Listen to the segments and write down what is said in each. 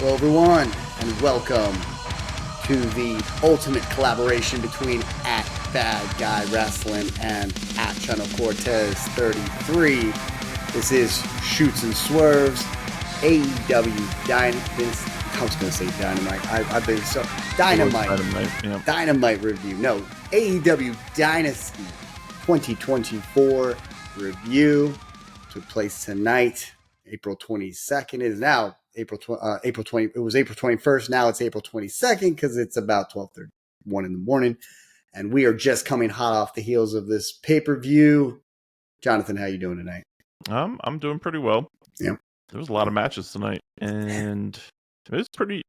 Hello everyone, and welcome to the ultimate collaboration between @BadGuyWrestling and @ChannelCortez33. This is Shoots and Swerves, AEW Dynasty. I was going to say Dynamite. I've been so Dynamite review. No, AEW Dynasty 2024 review took place tonight, April 22nd. It is now April 20. It was April 21st. Now it's April 22nd because it's about 12:31 in the morning, and we are just coming hot off the heels of this pay-per-view. Jonathan, how you doing tonight? I'm doing pretty well. Yeah, there was a lot of matches tonight, and it was pretty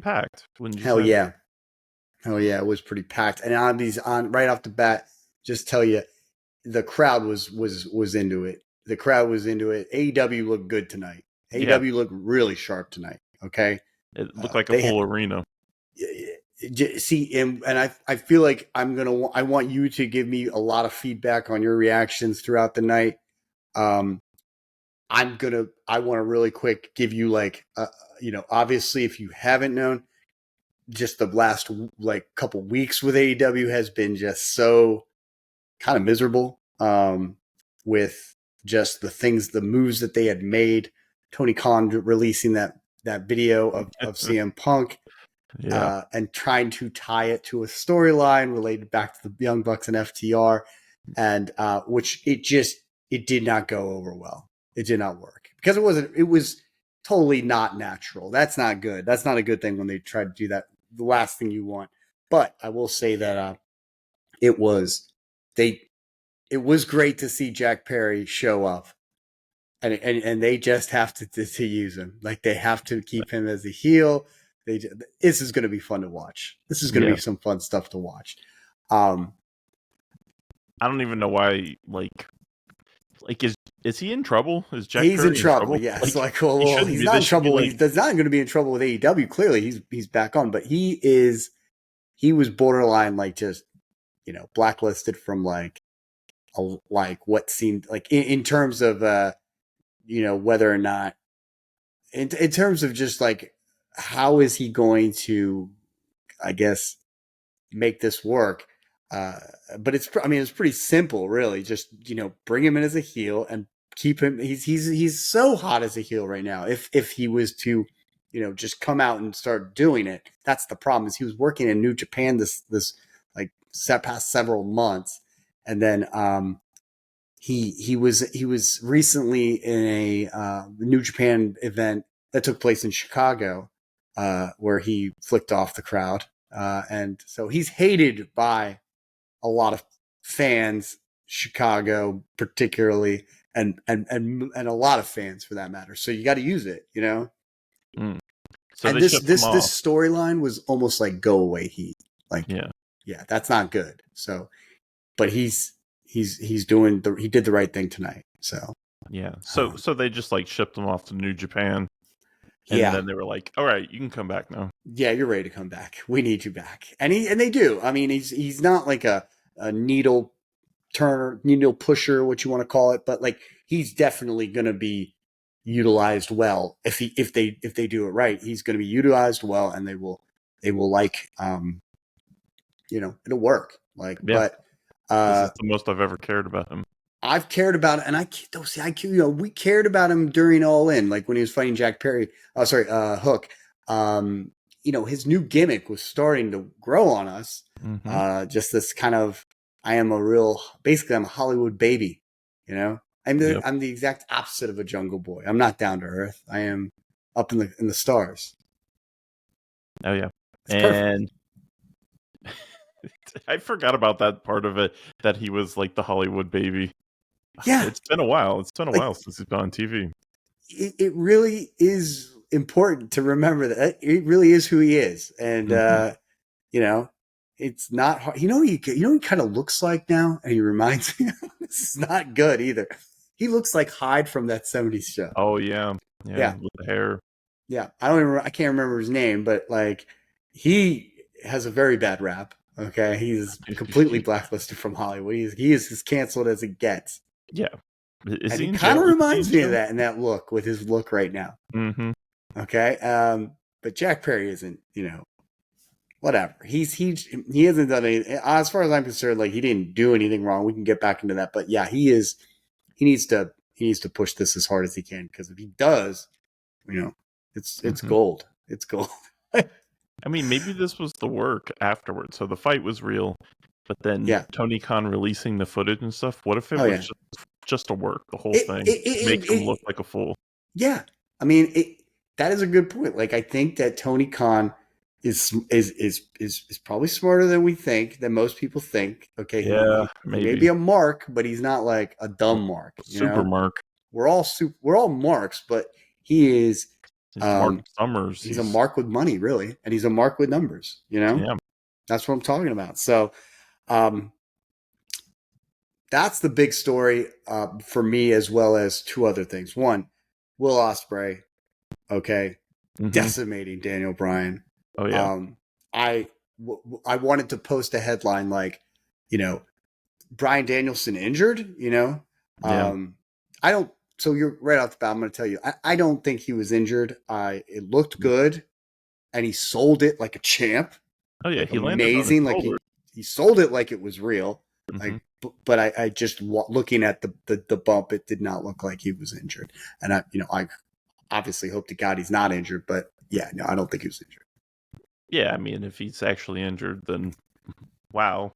packed. Wouldn't you hell say? yeah, it was pretty packed. And on right off the bat, just tell you, the crowd was into it. The crowd was into it. AEW looked good tonight. AEW looked really sharp tonight. Okay, it looked like a full arena. See, and I feel like I want you to give me a lot of feedback on your reactions throughout the night. I want to really quick give you obviously, if you haven't known, just the last couple weeks with AEW has been just so kind of miserable with just the moves that they had made. Tony Khan releasing that video of CM Punk and trying to tie it to a storyline related back to the Young Bucks and FTR, and which it did not go over well. It did not work because it was totally not natural. That's not good. That's not a good thing when they try to do that. The last thing you want. But I will say that it was great to see Jack Perry show up. And they just have to use him. Like, they have to keep him as a heel. This is going to be fun to watch. This is going to be some fun stuff to watch. I don't even know why. Is he in trouble? Is Jack He's Perry in trouble? Yes. He's not in trouble. He's not going to be in trouble with AEW. Clearly, he's back on. But he was borderline blacklisted from what seemed like in terms of whether or not in terms of just how is he going to, I guess, make this work. But it's pretty simple, really. Just, bring him in as a heel and keep him. He's so hot as a heel right now. If he was to, just come out and start doing it, that's the problem. Is he was working in New Japan this past several months, and then he was recently in a New Japan event that took place in Chicago, where he flicked off the crowd, and so he's hated by a lot of fans, Chicago particularly, and a lot of fans for that matter. So you got to use it, So and this storyline was almost like go away heat. Yeah, that's not good. So, but he did the right thing tonight. So so they just shipped him off to New Japan. And then they were like, all right, you can come back now. Yeah, you're ready to come back. We need you back. And they do. I mean, he's not like a needle turner, needle pusher, what you want to call it, but he's definitely going to be utilized well. If they do it right, he's going to be utilized well, and they will it'll work. But this is the most I've ever cared about him. I've cared about it, and we cared about him during All In, when he was fighting Jack Perry. Hook. His new gimmick was starting to grow on us. Mm-hmm. Just this kind of, I'm a Hollywood baby. I'm the exact opposite of a jungle boy. I'm not down to earth. I am up in the stars. Oh yeah, and I forgot about that part of it, that he was the Hollywood baby. Yeah, it's been a while. It's been a while since he's been on TV. It really is important to remember that it really is who he is, and it's not hard. He kind of looks like now, and he reminds me. This is not good either. He looks like Hyde from that '70s show. Oh yeah, with the hair. Yeah, I can't remember his name, but he has a very bad rap. Okay, he's completely blacklisted from Hollywood. He is as canceled as it gets. Yeah. And he kind of reminds me of that in that look, with his look right now. Mm-hmm. Okay. but Jack Perry isn't, whatever. He hasn't done anything. As far as I'm concerned, like, he didn't do anything wrong. We can get back into that. But yeah, he needs to push this as hard as he can, because if he does, it's gold. It's gold. I mean, maybe this was the work afterwards. So the fight was real, but then Tony Khan releasing the footage and stuff. What if it was just a work, the whole thing, make him look like a fool? Yeah, I mean, that is a good point. Like, I think that Tony Khan is probably smarter than we think, than most people think. Okay, yeah, he may be a mark, but he's not like a dumb mark. Super mark. We're all marks, but he is. He's Mark Summers. He's a mark with money, really, and he's a mark with numbers. Yeah, that's what I'm talking about. So, that's the big story for me, as well as two other things. One, Will Ospreay, decimating Daniel Bryan. Oh yeah. I wanted to post a headline like, Bryan Danielson injured. I don't. So you're right off the bat. I'm going to tell you, I don't think he was injured. It looked good, and he sold it like a champ. Oh yeah, he landed amazing. Like he sold it like it was real. Like, but I just looking at the bump, it did not look like he was injured. And I obviously hope to God he's not injured. But yeah, no, I don't think he was injured. Yeah, I mean, if he's actually injured, then wow.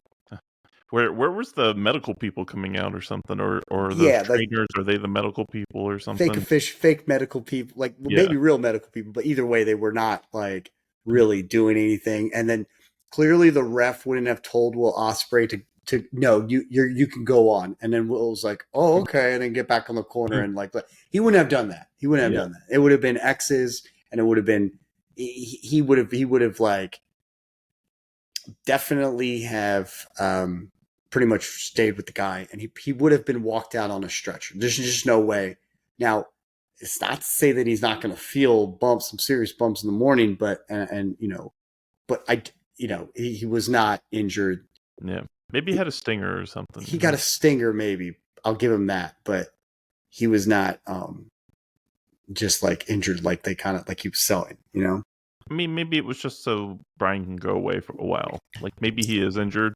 Where was the medical people coming out or something, or the trainers? Are they the medical people or something? Fake medical people, like maybe real medical people, but either way, they were not like really doing anything. And then clearly the ref wouldn't have told Will Ospreay to no, you can go on. And then Will was like, oh, okay, and then get back on the corner and like he wouldn't have done that. He wouldn't have done that. It would have been X's, and it would have been he would have like definitely have pretty much stayed with the guy, and he would have been walked out on a stretcher. There's just no way. Now, it's not to say that he's not going to feel some serious bumps in the morning, but he was not injured. Yeah, maybe he had a stinger or something. He got a stinger, maybe. I'll give him that, but he was not just like injured, like they kind of like he was selling. I mean, maybe it was just so Bryan can go away for a while. Like maybe he is injured,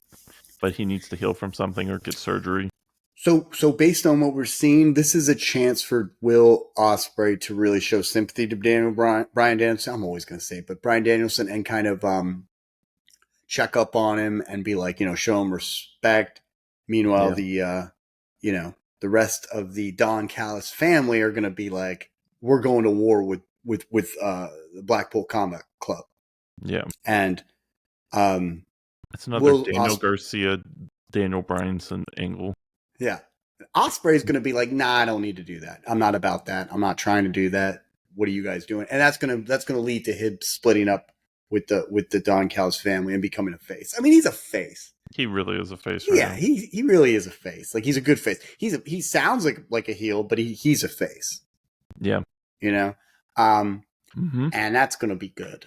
but he needs to heal from something or get surgery. So based on what we're seeing, this is a chance for Will Ospreay to really show sympathy to Bryan Danielson. I'm always going to say it, but Bryan Danielson, and kind of check up on him and be like, show him respect. Meanwhile, the rest of the Don Callis family are going to be like, we're going to war with the Blackpool Combat Club. Yeah. And it's another Daniel Garcia, Daniel Bryanson angle. Yeah. Ospreay is going to be like, nah, I don't need to do that. I'm not about that. I'm not trying to do that. What are you guys doing? And that's going to lead to him splitting up with the Don Callis family and becoming a face. I mean, he's a face. He really is a face. Right now. He really is a face. Like, he's a good face. He sounds like a heel, but he's a face. Yeah. And that's going to be good.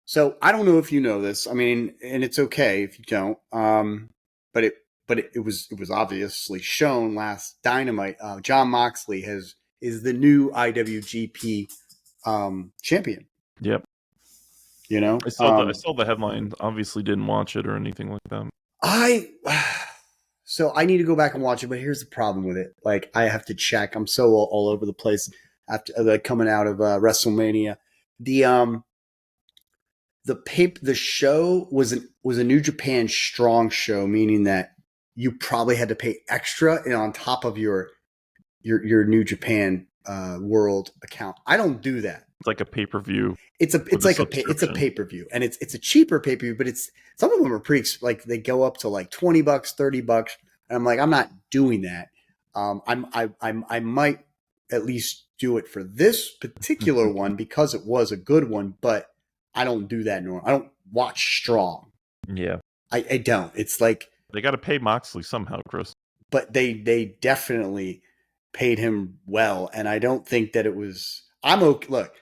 So I don't know if you know this. I mean, and it's okay if you don't. But it was obviously shown last Dynamite. Jon Moxley is the new IWGP champion. Yep. I saw the headline. Obviously, didn't watch it or anything like that. So I need to go back and watch it. But here's the problem with it. Like, I have to check. I'm so all over the place after coming out of WrestleMania. The show was a New Japan Strong show, meaning that you probably had to pay extra and on top of your New Japan World account. I don't do that. It's like a pay-per-view. It's a pay-per-view, and it's a cheaper pay-per-view, but some of them are pretty, like, they go up to like $20, $30, and I'm like, I'm not doing that. I might at least do it for this particular one because it was a good one, but I don't do that normally. I don't watch Strong. Yeah. I don't. It's like they got to pay Moxley somehow, Chris. But they definitely paid him well, and I don't think that it was. I'm okay. Look,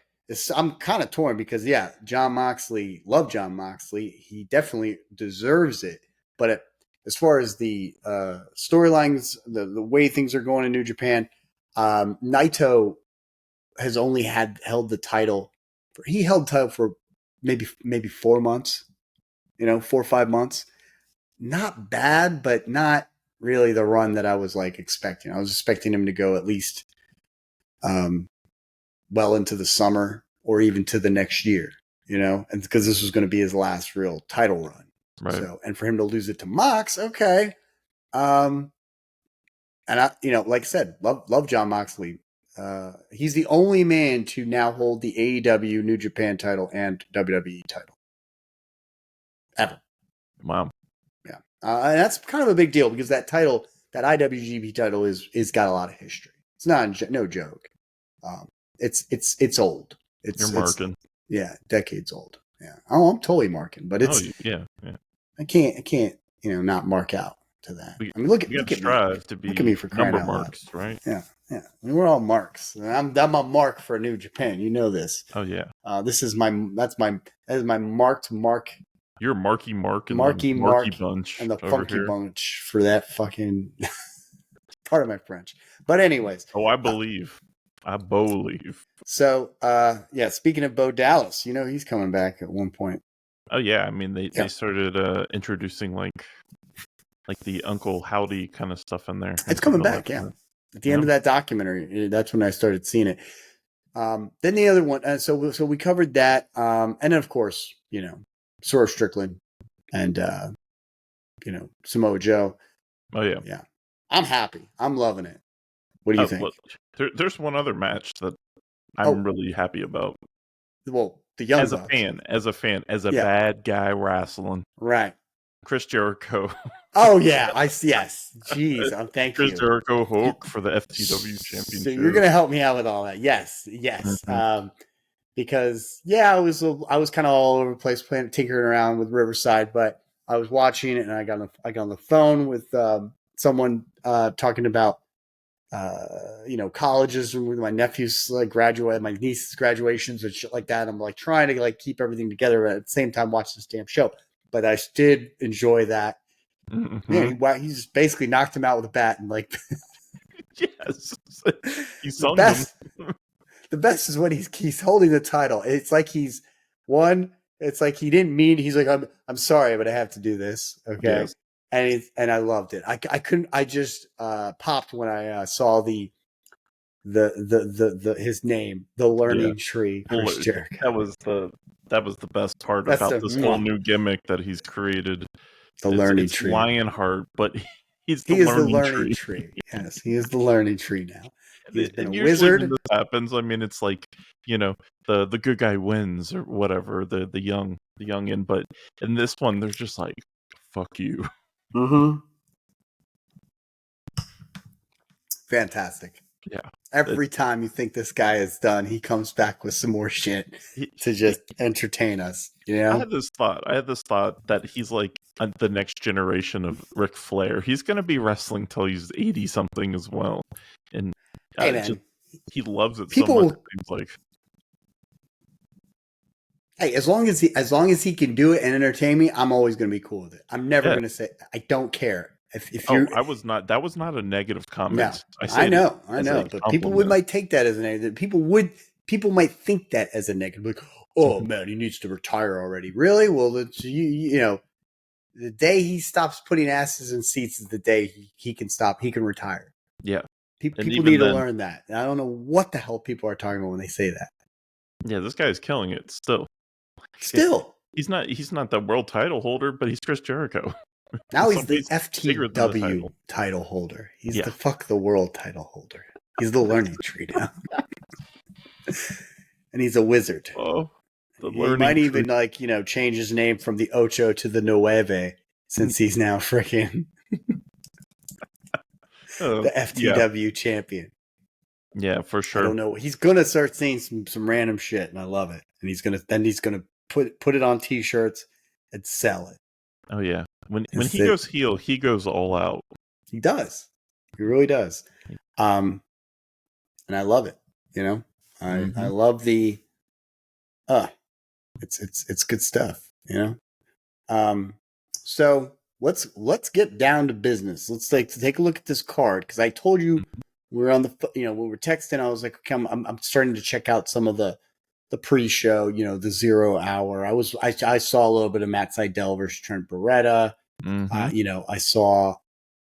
I'm kind of torn because Jon Moxley, love Jon Moxley. He definitely deserves it. But as far as the storylines, the way things are going in New Japan, Naito has only held the title he held title for maybe 4 months, 4 or 5 months. Not bad, but not really the run that I was like expecting. I was expecting him to go at least well into the summer or even to the next year, and because this was going to be his last real title run. Right. So, and for him to lose it to Mox, okay. And I, like I said, love Jon Moxley. He's the only man to now hold the AEW New Japan title and WWE title ever. Wow. Yeah. And that's kind of a big deal because that title, that IWGP title is got a lot of history. It's not no joke. It's old. You're marking. Decades old. Yeah. Oh, I'm totally marking, but it's yeah. I can't not mark out to that. Look at me. Look at me for crying out marks, loud. Right? Yeah. We're all marks. I'm a mark for New Japan. You know this. Oh yeah. That is my marked mark. You're Marky Mark and Marky the Mark Bunch and the over Funky here. Bunch for that fucking part of my French. But anyways. Oh, I believe. So, speaking of Bo Dallas, he's coming back at one point. Oh yeah, I mean they started introducing like the Uncle Howdy kind of stuff in there. It's coming back, yeah. At the end of that documentary, that's when I started seeing it. Then the other one, so we covered that, and then of course, Swerve Strickland and Samoa Joe. Oh yeah, yeah. I'm happy. I'm loving it. What do you think? Look, there's one other match that I'm really happy about. Well, the Young as Bucks. as a bad guy wrestling, right? Chris Jericho. Oh yeah, yes. Jeez, thank you. Chris Jericho Hulk for the FTW championship. So you're gonna help me out with all that? Yes. Mm-hmm. Because I was kind of all over the place tinkering around with Riverside, but I was watching it and I got on the phone with someone talking about colleges with my nephew's my niece's graduations and shit like that. I'm like trying to keep everything together at the same time watch this damn show. But I did enjoy that. Mm-hmm. Yeah, he just basically knocked him out with a bat and yes, he sung him. The best is when he's holding the title. It's like he's won. It's like he didn't mean. He's like, I'm sorry, but I have to do this. Okay, yes. And I loved it. I couldn't. I just popped when I saw the his name, the Learning Tree. Chris Jericho. That was the best part about this whole new gimmick that he's created. The Learning Tree. Lionheart, but he is the Learning Tree. Yes, he is the Learning Tree now. He's been a wizard. When this happens, I mean, it's like the good guy wins or whatever, the youngin. But in this one, they're just like, fuck you. Mm-hmm. Fantastic. Yeah. Every time you think this guy is done, he comes back with some more shit to just entertain us. I had this thought that he's like the next generation of Ric Flair. He's going to be wrestling till he's 80 something as well, and hey, man. He loves it so much. It seems like. Hey, as long as he can do it and entertain me, I'm always going to be cool with it. I'm never going to say I don't care. If you, I was not. That was not a negative comment. No, I know, but people might take that as a negative. People might think that as a negative. Like, oh man, he needs to retire already. Really? Well, the day he stops putting asses in seats is the day he can stop. He can retire. Yeah. People need to learn that. I don't know what the hell people are talking about when they say that. Yeah, this guy's killing it still. He's not the world title holder, but he's Chris Jericho. Now he's the FTW title holder. He's the world title holder. He's the Learning Tree now. And he's a wizard. Oh, he might even change his name from the Ocho to the Nueve since he's now freaking the FTW champion. Yeah, for sure. I don't know. He's gonna start seeing some random shit, and I love it. And he's gonna put it on T-shirts and sell it. Oh yeah. When he goes heel, he goes all out. He does. He really does. And I love it. I love the. It's good stuff. So let's get down to business. Let's take a look at this card because I told you we were on the when we were texting. I was like, okay, I'm starting to check out some of the the pre-show, you know, the 0 hour. I saw a little bit of Matt Sydal versus Trent Beretta. You know, I saw.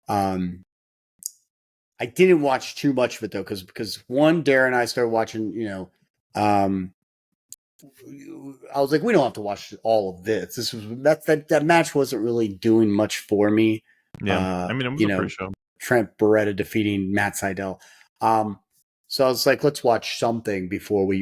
I didn't watch too much of it though, because one, Darren and I started watching. You know, I was like, we don't have to watch all of this. This was that match wasn't really doing much for me. Yeah, I mean, it was a pre-show. Trent Beretta defeating Matt Sydal. So I was like, let's watch something before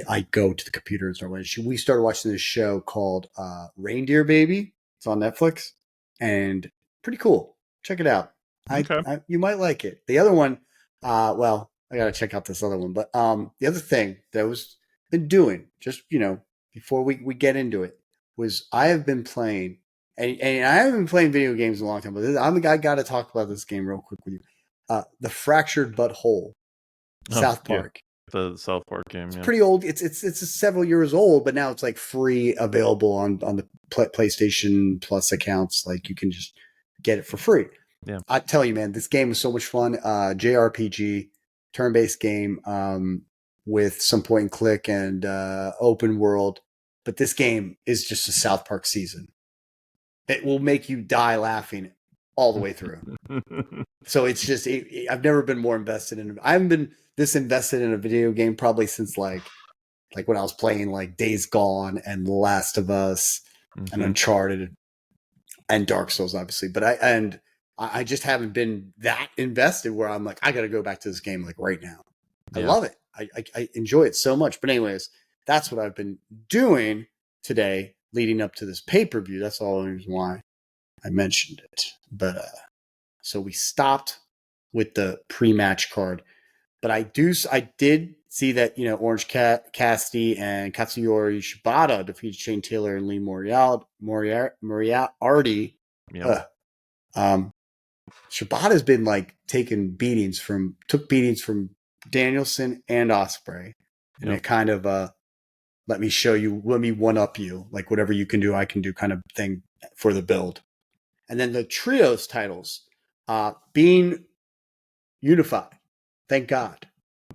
I go to the computer and start watching. We started watching this show called Reindeer Baby. It's on Netflix and pretty cool. Check it out. Okay. You might like it. The other one, well, I got to check out this other one. But the other thing that I was been doing, just, you know, before we get into it, was I have been playing, and I haven't been playing video games in a long time, but I got to talk about this game real quick with you. The Fractured But Whole. South Park. Yeah. The South Park game. It's pretty old. It's several years old, but now it's like free available on the PlayStation Plus accounts. Like you can just get it for free. Yeah. I tell you, man, this game was so much fun. JRPG, turn-based game with some point and click and open world. But this game is just a South Park season. It will make you die laughing all the way through. So it's just, I've never been more invested in it. I haven't been this invested in a video game probably since like when I was playing like Days Gone and The Last of Us and Uncharted and Dark Souls, obviously. But I just haven't been that invested where I'm like, I got to go back to this game like right now. I love it. I enjoy it so much. But anyways, that's what I've been doing today leading up to this pay-per-view. That's all the reason why I mentioned it. But so we stopped with the pre-match card. But I did see that, you know, Orange Cassidy and Katsuyori Shibata defeated Shane Taylor and Lee Moriarty. Yep. Shibata's been like took beatings from Danielson and Ospreay. And it kind of let me one up you, like whatever you can do, I can do kind of thing for the build. And then the trios titles being unified. Thank God.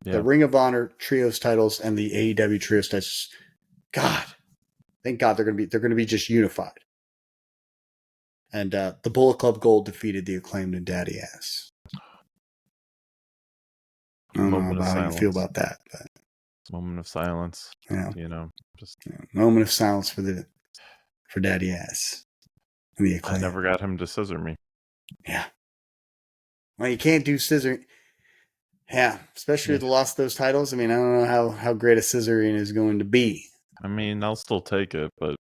Yeah. The Ring of Honor trios titles and the AEW trios titles. God, thank God they're gonna be just unified. And the Bullet Club Gold defeated the Acclaimed and Daddy Ass. I don't know how you feel about that. But, moment of silence. Yeah. You know, just moment of silence for Daddy Ass. And the Acclaimed. I never got him to scissor me. Yeah. Well, you can't do scissor. Yeah, especially with the loss of those titles. I mean, I don't know how great a scissoring is going to be. I mean, I'll still take it, but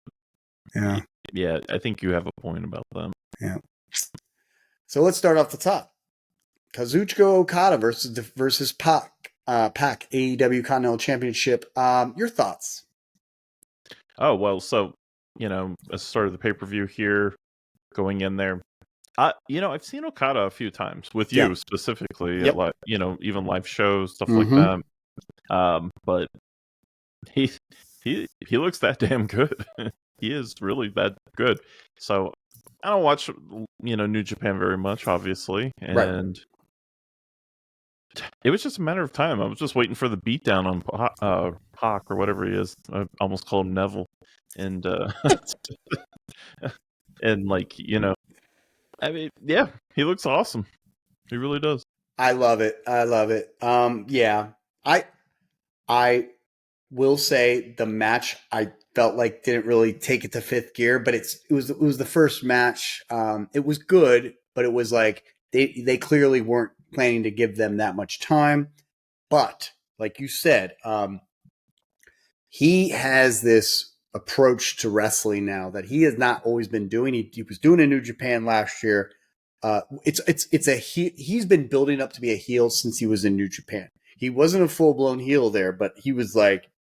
yeah, I think you have a point about them. Yeah. So let's start off the top. Kazuchika Okada versus Pac AEW Continental Championship. Your thoughts? Oh well, so you know, as start of the pay-per-view here, going in there. You know, I've seen Okada a few times with you specifically, at you know, even live shows, stuff like that. But he looks that damn good. He is really that good. So I don't watch, you know, New Japan very much, obviously, and it was just a matter of time. I was just waiting for the beatdown on Pac or whatever he is. I almost called him Neville, and and like, you know. I mean, yeah, he looks awesome. He really does. I love it. Yeah, I will say the match I felt like didn't really take it to fifth gear, but it was the first match. It was good, but it was like they clearly weren't planning to give them that much time. But like you said, he has this approach to wrestling now that he has not always been doing. He was doing in New Japan last year. He's been building up to be a heel since he was in New Japan. He wasn't a full blown heel there, but he was like,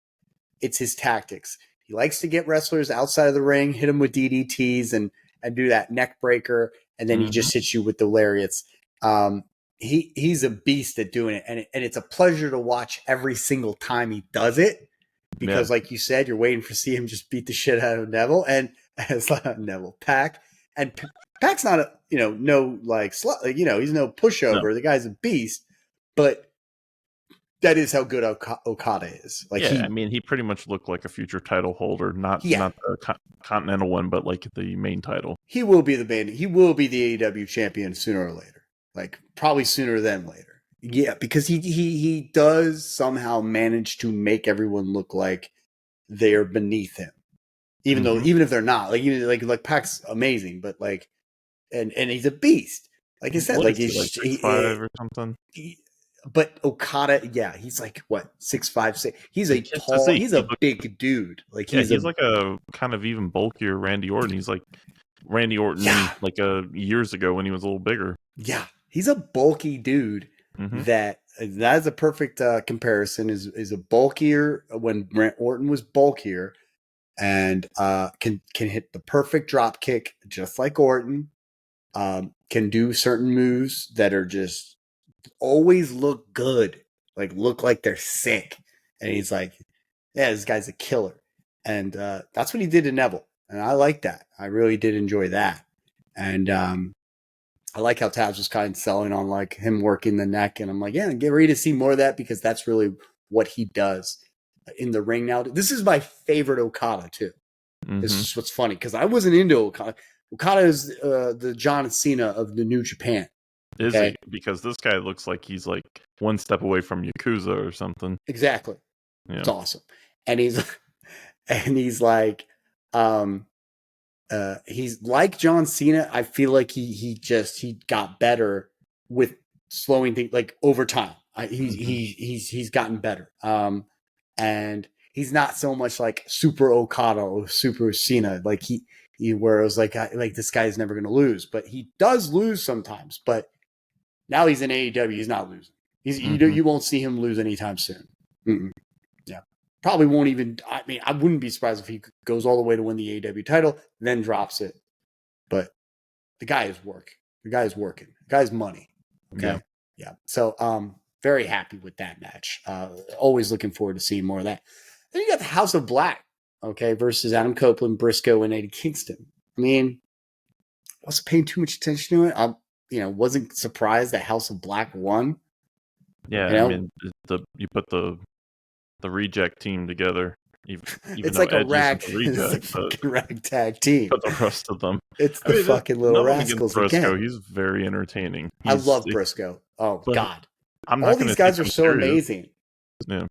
it's his tactics. He likes to get wrestlers outside of the ring, hit them with DDTs and do that neck breaker, and then he just hits you with the lariats. He's a beast at doing it, and it's a pleasure to watch every single time he does it. Because, like you said, you're waiting for see him just beat the shit out of Neville and Pac. And Pac's not a he's no pushover. No. The guy's a beast. But that is how good Okada is. Like, I mean, he pretty much looked like a future title holder, not the continental one, but like the main title. He will be he will be the AEW champion sooner or later. Like, probably sooner than later. Yeah, because he does somehow manage to make everyone look like they're beneath him, even though even if they're not. Like Pac's amazing, but like, and he's a beast. Like I said, like he's like 6'5" or something. But Okada, yeah, he's like what 6'5", 6". He's a tall. He's a big dude. Like he's like a kind of even bulkier Randy Orton. He's like Randy Orton like years ago when he was a little bigger. Yeah, he's a bulky dude. That is a perfect comparison. Is a bulkier when Orton was bulkier, and can hit the perfect drop kick just like Orton. Can do certain moves that are just always look good, like look like they're sick. And he's like, yeah, this guy's a killer. And that's what he did to Neville. And I like that. I really did enjoy that. And I like how Taz was kind of selling on like him working the neck. And I'm like, yeah, get ready to see more of that, because that's really what he does in the ring now. This is my favorite Okada too. This is what's funny, because I wasn't into Okada. Okada is the John Cena of the New Japan. Is he? Because this guy looks like he's like one step away from Yakuza or something. Exactly. Yeah. It's awesome. And he's like, he's like John Cena. I feel like he got better with slowing things like over time. He's gotten better. And he's not so much like super Okada or super Cena. Like where it was like this guy's never going to lose, but he does lose sometimes. But now he's in AEW, he's not losing. You won't see him lose anytime soon. Yeah, probably won't even. I mean, I wouldn't be surprised if he goes all the way to win the AEW title, then drops it. But the guy is working. The guy is working. The guy's money. Okay, yeah. So, very happy with that match. Always looking forward to seeing more of that. Then you got the House of Black, versus Adam Copeland, Briscoe, and Eddie Kingston. I mean, I wasn't paying too much attention to it. I wasn't surprised that House of Black won. Yeah, I mean, you put the reject team together. Even it's like a ragtag team. But the rest of them, it's the fucking little rascals Briscoe, again. He's very entertaining. I love Briscoe. Oh God, all these guys are so amazing. Yeah,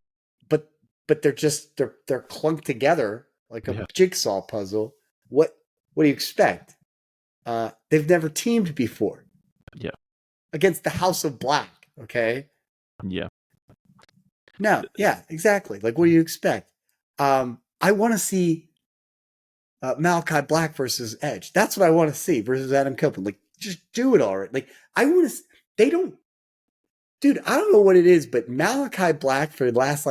but they're just they're clunked together like a jigsaw puzzle. What do you expect? They've never teamed before. Yeah, against the House of Black. Okay. Yeah. No. Yeah. Exactly. Like, what do you expect? I want to see Malachi Black versus Edge. That's what I want to see versus Adam Copeland. Like, just do it already. Like, I want to. They don't. Dude, I don't know what it is, but Malachi Black for the last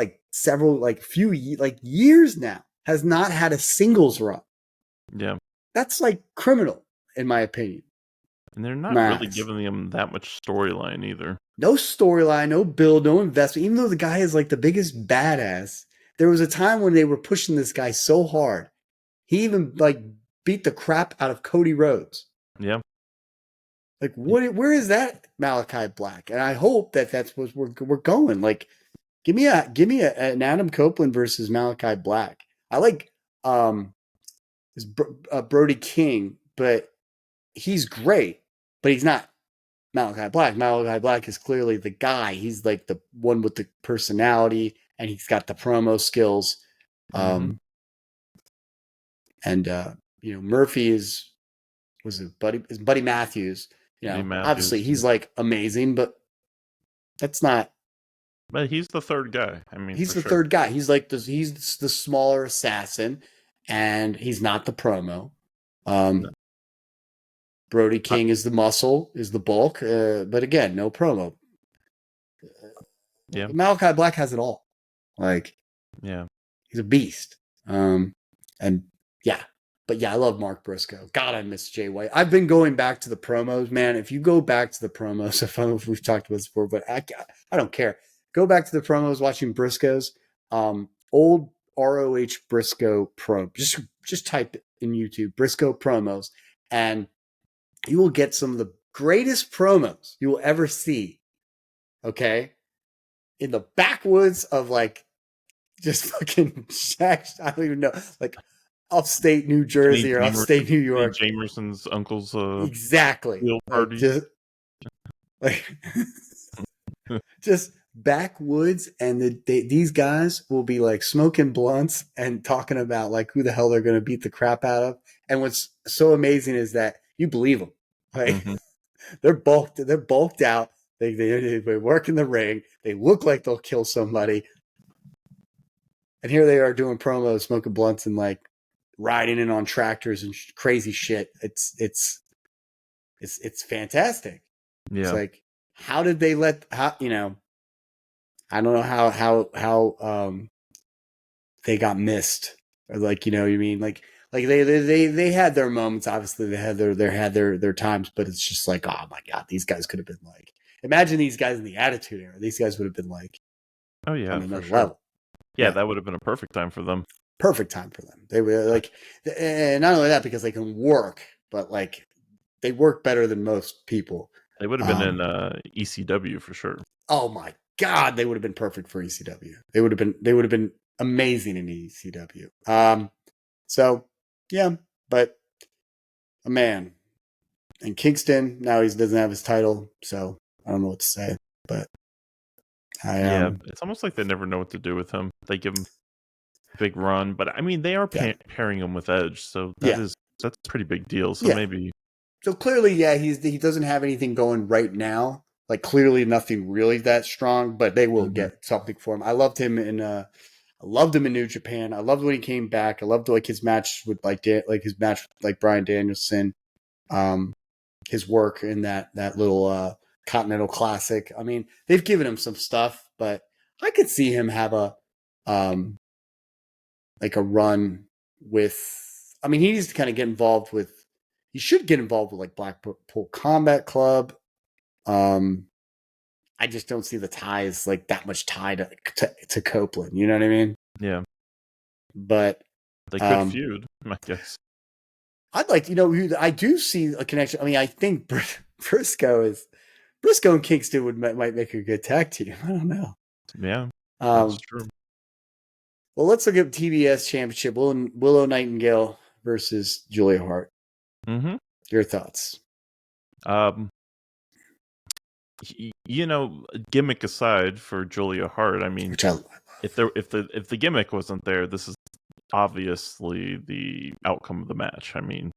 few years now has not had a singles run. Yeah. That's like criminal, in my opinion. And they're not really giving him that much storyline either. No storyline, no build, no investment. Even though the guy is like the biggest badass, there was a time when they were pushing this guy so hard. He even beat the crap out of Cody Rhodes. Yeah. Like, where is that Malachi Black? And I hope that's what we're going. Like, give me an Adam Copeland versus Malachi Black. I like Brody King, but he's great, but he's not Malachi Black. Malachi Black is clearly the guy. He's like the one with the personality, and he's got the promo skills. And Murphy is Buddy Matthews. Obviously he's like amazing, but that's not. But he's the third guy. I mean, he's the third guy. He's like he's the smaller assassin, and he's not the promo. No. Brody King is the muscle, is the bulk, but again, no promo. Yeah, Malachi Black has it all. Yeah, he's a beast. But I love Mark Briscoe. God, I miss Jay White. I've been going back to the promos, man. If you go back to the promos, I don't know if we've talked about this before, but I don't care. Go back to the promos, watching Briscoe's old ROH Briscoe pro. Just type it in YouTube, Briscoe promos, and you will get some of the greatest promos you will ever see. Okay. in the backwoods of like just fucking I don't even know, like upstate New Jersey or upstate New York. Jamerson's uncle's exactly wheel party. Like just backwoods, and these guys will be like smoking blunts and talking about like who the hell they're going to beat the crap out of. And what's so amazing is that you believe them. Like they're bulked out. They work in the ring. They look like they'll kill somebody. And here they are doing promos, smoking blunts, and like riding in on tractors and crazy shit. It's fantastic. Yeah. It's like, how did they let, you know, I don't know how they got missed, or like, you know what I mean? Like they had their moments. Obviously they had their times, but it's just like, oh my God, these guys could have been like, imagine these guys in the Attitude Era. These guys would have been like, oh yeah, on another level. Yeah, that would have been a perfect time for them. Perfect time for them. They were like, and not only that, because they can work, but like they work better than most people. They would have been in ECW for sure. Oh my God, they would have been perfect for ECW. They would have been amazing in ECW. So yeah, but a man. And Kingston, now he doesn't have his title, so I don't know what to say. But it's almost like they never know what to do with him. They give him a big run, but I mean they are pairing him with Edge, so that's a pretty big deal. So maybe. So clearly, he doesn't have anything going right now. Like clearly, nothing really that strong, but they will get something for him. I loved him in New Japan. I loved when he came back. I loved like his match with his match with like Bryan Danielson. His work in that little Continental Classic. I mean, they've given him some stuff, but I could see him have a like a run with. I mean, he needs to kind of get involved with. He should get involved with like Blackpool Combat Club. I just don't see the ties like that much tie to Copeland. You know what I mean? Yeah. But they could feud, I guess. I'd like, I do see a connection. I mean, I think Briscoe and Kingston might make a good tag team. I don't know. Yeah, that's true. Well, let's look at TBS Championship. Willow Nightingale versus Julia Hart. Mm-hmm. Your thoughts? Gimmick aside for Julia Hart, I mean, if the gimmick wasn't there, this is obviously the outcome of the match. I mean,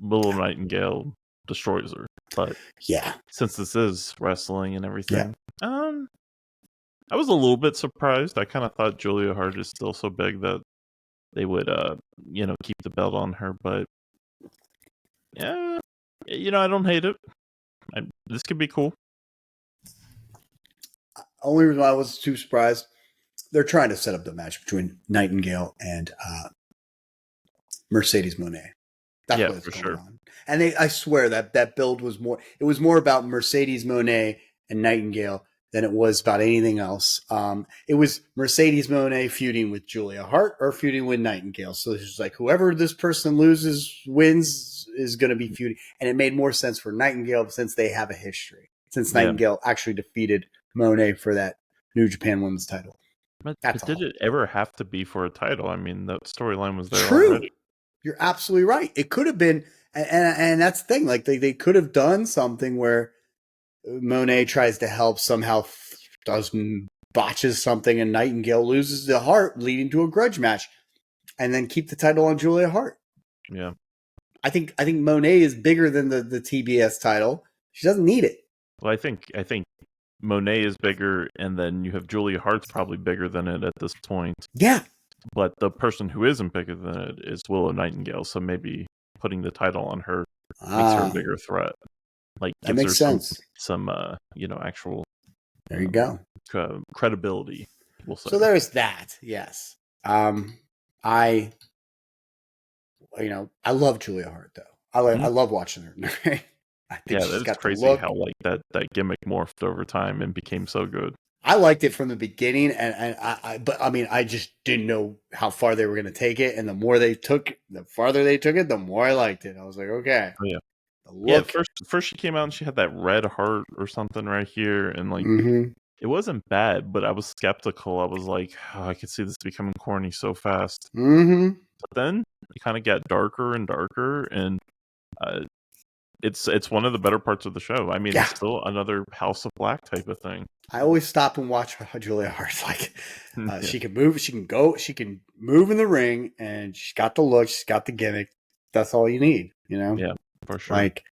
Willow Nightingale destroys her, but since this is wrestling and everything, I was a little bit surprised. I kind of thought Julia Hart is still so big that they would, keep the belt on her, but yeah, I don't hate it. This could be cool. Only reason I was too surprised, they're trying to set up the match between Nightingale and Mercedes Moné. That's what's going on. And I swear that build was more. It was more about Mercedes Moné and Nightingale than it was about anything else. It was Mercedes Moné feuding with Julia Hart or feuding with Nightingale. So it's just like whoever this person wins is going to be feuding, and it made more sense for Nightingale since they have a history. Since Nightingale actually defeated Moné for that New Japan Women's title. But did it ever have to be for a title? I mean, the storyline was there already. You're absolutely right. It could have been, and that's the thing. Like they could have done something where Moné tries to help, somehow botches something, and Nightingale loses the Hart, leading to a grudge match, and then keep the title on Julia Hart. Yeah, I think Moné is bigger than the TBS title. She doesn't need it. Well, I think Moné is bigger, and then you have Julia Hart's probably bigger than it at this point. Yeah. But the person who isn't bigger than it is Willow Nightingale, so maybe putting the title on her makes her a bigger threat. Like that makes sense. Some actual. There you go. Credibility. We'll say. So there's that. Yes. I love Julia Hart though. I love watching her. I think that's crazy how like that gimmick morphed over time and became so good. I liked it from the beginning, but I just didn't know how far they were going to take it. And the farther they took it, the more I liked it. I was like, okay. Oh, yeah. First she came out and she had that red heart or something right here, and like It wasn't bad, but I was skeptical. I was like, oh, I could see this becoming corny so fast. Mm-hmm. But then it kind of got darker and darker, and it's one of the better parts of the show. I mean, it's still another House of Black type of thing. I always stop and watch Julia Hart's like she can move, she can go, she can move in the ring, and she's got the look, she's got the gimmick. That's all you need, you know? Yeah, for sure. Like,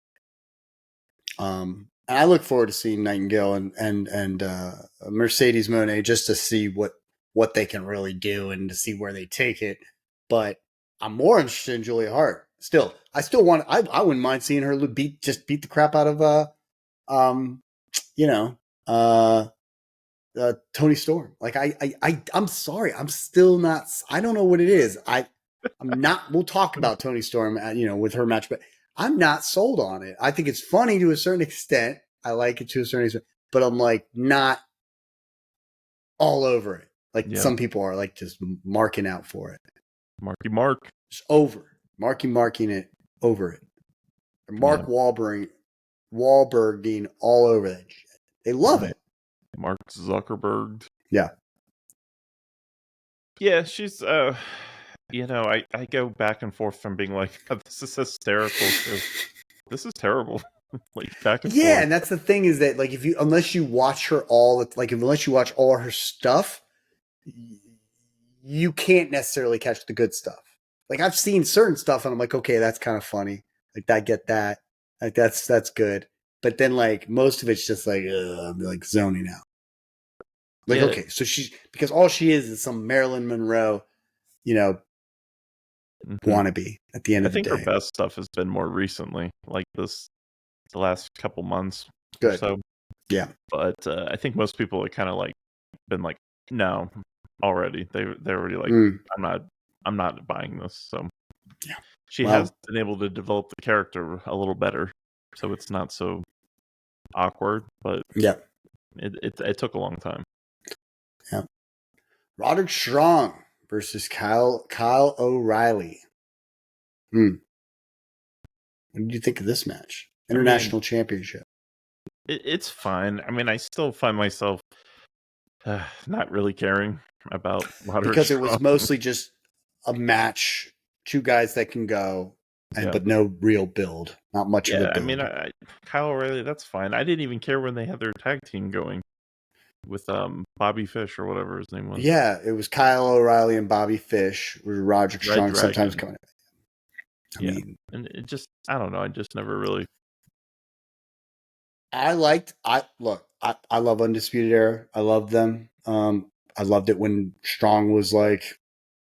and I look forward to seeing Nightingale and Mercedes Moné just to see what they can really do and to see where they take it. But I'm more interested in Julia Hart. Still, I wouldn't mind seeing her beat the crap out of Tony Storm. Like I'm sorry, I'm still not. I don't know what it is. I'm not. We'll talk about Tony Storm, with her match, but I'm not sold on it. I think it's funny to a certain extent. I like it to a certain extent, but I'm like not all over it. Like some people are like just marking out for it. Mark. Just over. Marking it over it. Mark Wahlberging all over that shit. They love it. Mark Zuckerberg. Yeah. Yeah, she's I go back and forth from being like, oh, this is hysterical to this is terrible. Like back and forth. Yeah, and that's the thing is that like unless you watch her unless you watch all her stuff, you can't necessarily catch the good stuff. Like I've seen certain stuff and I'm like, okay, that's kind of funny. Like I get that. Like that's good. But then like most of it's just like I'm like zoning out. Like, okay, so because all she is some Marilyn Monroe, wannabe at the end of the day. I think her best stuff has been more recently, like the last couple months Good. or so. Yeah. But I think most people have kind of like been like, no, already. They're already like, I'm not buying this. So yeah. She has been able to develop the character a little better. So it's not so awkward, but it took a long time. Yeah. Roderick Strong versus Kyle O'Reilly. What did you think of this match? International Championship. It's fine. I mean, I still find myself not really caring about Roderick because Strong. It was mostly just a match, two guys that can go, but no real build, not much of a build. I mean, Kyle O'Reilly, that's fine. I didn't even care when they had their tag team going with Bobby Fish or whatever his name was. Yeah, it was Kyle O'Reilly and Bobby Fish with Roderick Strong sometimes coming. I mean, and it just, I don't know. I just never really. I love Undisputed Era. I love them. I loved it when Strong was like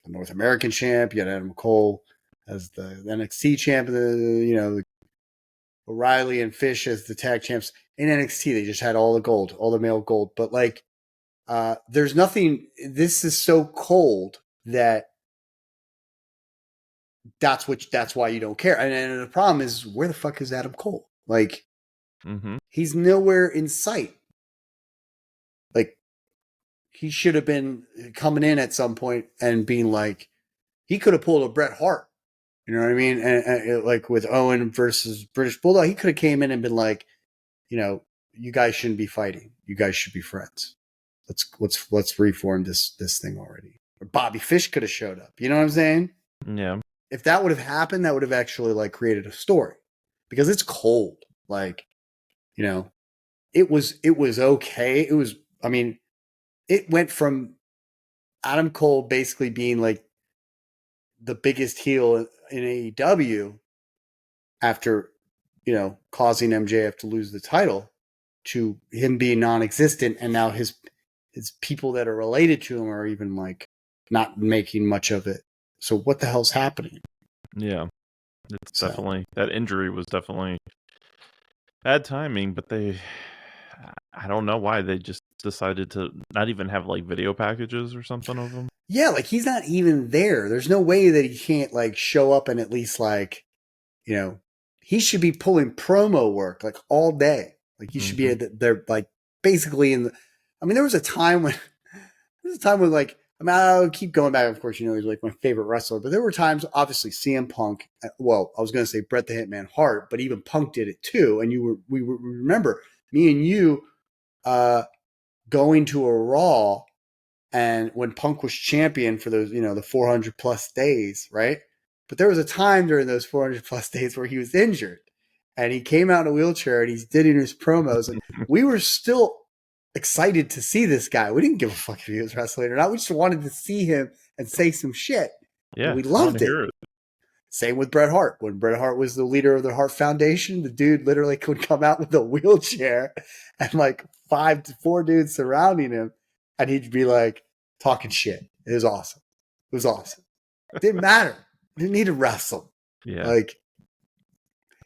the North American champ. You had Adam Cole as the NXT champ. The O'Reilly and Fish as the tag champs in NXT. They just had all the gold, all the male gold. But like, there's nothing. This is so cold that that's why you don't care. And the problem is, where the fuck is Adam Cole? Like, he's nowhere in sight. Like, he should have been coming in at some point and being like, he could have pulled a Bret Hart. You know what I mean? And like with Owen versus British Bulldog, he could have came in and been like, you guys shouldn't be fighting. You guys should be friends. Let's reform this thing already. Or Bobby Fish could have showed up. You know what I'm saying? Yeah. If that would have happened, that would have actually like created a story, because it's cold. Like, it was okay. It was, I mean, it went from Adam Cole basically being like the biggest heel in AEW after, causing MJF to lose the title, to him being non-existent. And now his people that are related to him are even like not making much of it. So what the hell's happening? Yeah. It's definitely, that injury was definitely bad timing, but I don't know why they just decided to not even have like video packages or something of him. Yeah, like he's not even there. There's no way that he can't like show up and at least like, he should be pulling promo work like all day. Like he should be there, like basically there was a time when like, I'll keep going back. Of course, he's like my favorite wrestler, but there were times, obviously CM Punk, well, I was going to say Bret the Hitman Hart, but even Punk did it too. And we remember me and you, going to a Raw, and when Punk was champion for those, the 400 plus days, right? But there was a time during those 400 plus days where he was injured, and he came out in a wheelchair, and he's doing his promos, and we were still excited to see this guy. We didn't give a fuck if he was wrestling or not. We just wanted to see him and say some shit. Yeah, and we loved it. Same with Bret Hart. When Bret Hart was the leader of the Hart Foundation, the dude literally could come out with a wheelchair and like 4 dudes surrounding him, and he'd be like talking shit. It was awesome. It didn't matter. He didn't need to wrestle. Yeah. Like,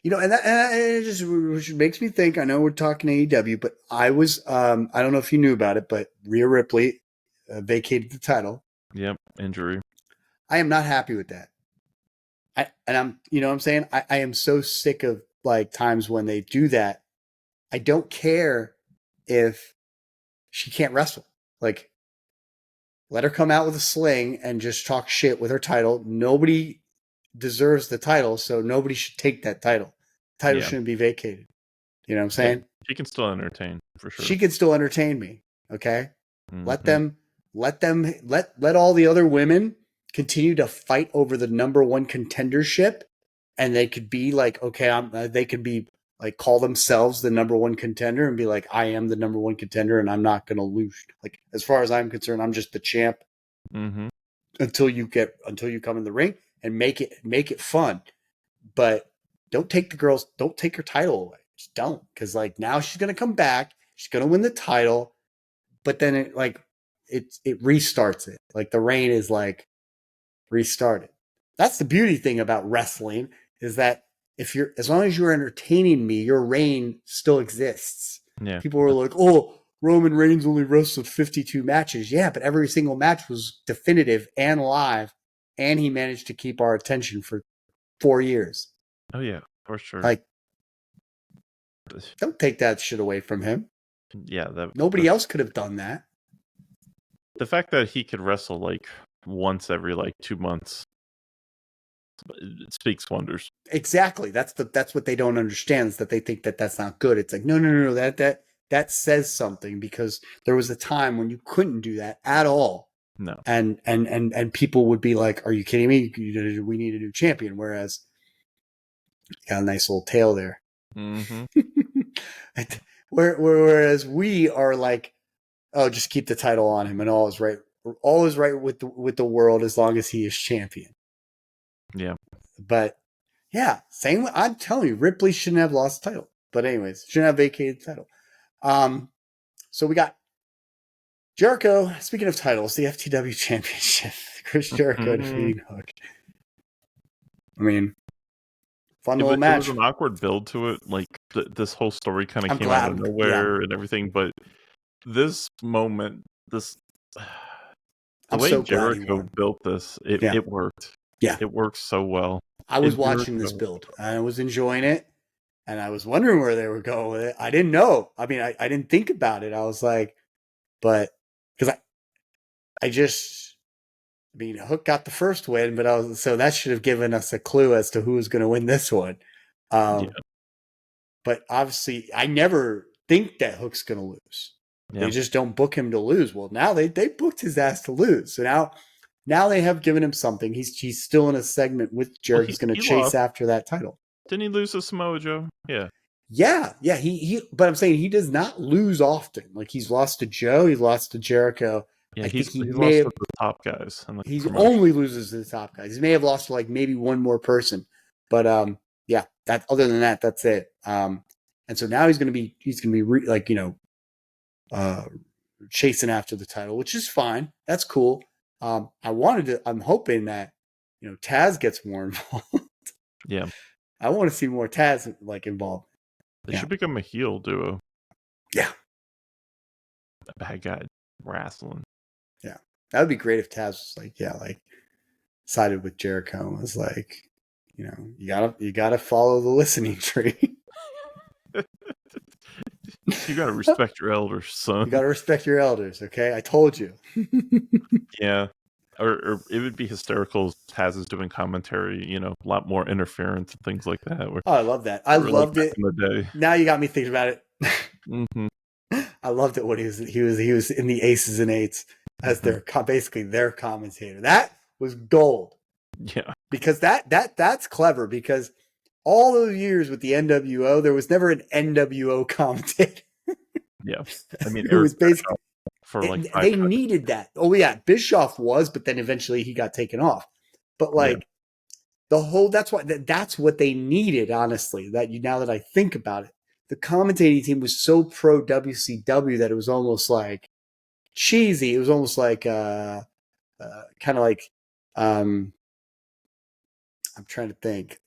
and it just which makes me think, I know we're talking AEW, but I was, I don't know if you knew about it, but Rhea Ripley vacated the title. Yep. Injury. I am not happy with that. I'm, what I'm saying? I am so sick of like times when they do that. I don't care if she can't wrestle. Like, let her come out with a sling and just talk shit with her title. Nobody deserves the title, so nobody should take that title. The title shouldn't be vacated. You know what I'm saying? Yeah, she can still entertain, for sure. She can still entertain me. Okay? Mm-hmm. Let all the other women continue to fight over the number 1 contendership, and they could be like, okay, they could be like, call themselves the number 1 contender and be like, I am the number 1 contender and I'm not going to lose. Like, as far as I'm concerned, I'm just the champ until you come in the ring and make it fun. But don't take her title away. Just don't. Cause like now she's going to come back. She's going to win the title, but then it restarts it. Like the reign is like, restarted. That's the beauty thing about wrestling, is that as long as you're entertaining me, your reign still exists. Yeah. People were like, oh, Roman Reigns only wrestled 52 matches. Yeah, but every single match was definitive and live, and he managed to keep our attention for 4 years. Oh yeah, for sure. Like, don't take that shit away from him. Yeah, nobody else could have done that. The fact that he could wrestle like once every like 2 months, it speaks wonders. Exactly. That's what they don't understand, is that they think that that's not good. It's like, no, that says something, because there was a time when you couldn't do that at all. No. And people would be like, are you kidding me? We need a new champion. Whereas you got a nice little tail there. Mm-hmm. Whereas we are like, oh, just keep the title on him and all is right. All is right with the world as long as he is champion. Yeah. But yeah, same. I'm telling you, Ripley shouldn't have lost the title. But anyways, shouldn't have vacated the title. So we got Jericho. Speaking of titles, the FTW Championship. Chris Jericho defeating Hook. I mean, fun little match. It was an awkward build to it. Like this whole story kind of came out of nowhere and everything. But this moment, the way Jericho built this, it worked. Yeah. It worked so well. I was watching this build. I was enjoying it. And I was wondering where they were going with it. I didn't know. I mean, I didn't think about it. I was like, but because Hook got the first win, but so that should have given us a clue as to who was going to win this one. But obviously, I never think that Hook's going to lose. Yeah. They just don't book him to lose. Well, now they booked his ass to lose. So now they have given him something. He's still in a segment with Jericho. He's going to chase after that title. Didn't he lose to Samoa Joe? Yeah. Yeah. But I'm saying he does not lose often. Like, he's lost to Joe. He's lost to Jericho. Yeah, he's lost to the top guys. He only loses to the top guys. He may have lost to like maybe one more person, but yeah. Other than that, that's it. And so now he's going to be chasing after the title, which is fine. That's cool. I'm hoping that Taz gets more involved. Yeah. I want to see more Taz like involved. They should become a heel duo. Yeah. A bad guy wrestling. Yeah. That would be great if Taz was sided with Jericho and was like, you gotta follow the listening tree. You gotta respect your elders, son. You gotta respect your elders, okay? I told you. Yeah. Or it would be hysterical if Taz is doing commentary, a lot more interference and things like that. I love that. I loved it. In the day. Now you got me thinking about it. Mm-hmm. I loved it when he was in the Aces and Eights as basically their commentator. That was gold. Yeah, because that's clever. Because all those years with the NWO, there was never an NWO commentator. Yeah, I mean, it was basically for like they needed that. Oh yeah, Bischoff was, but then eventually he got taken off. But like the whole, that's what they needed. Honestly, now that I think about it, the commentating team was so pro WCW that it was almost like cheesy. It was almost like kind of like I'm trying to think,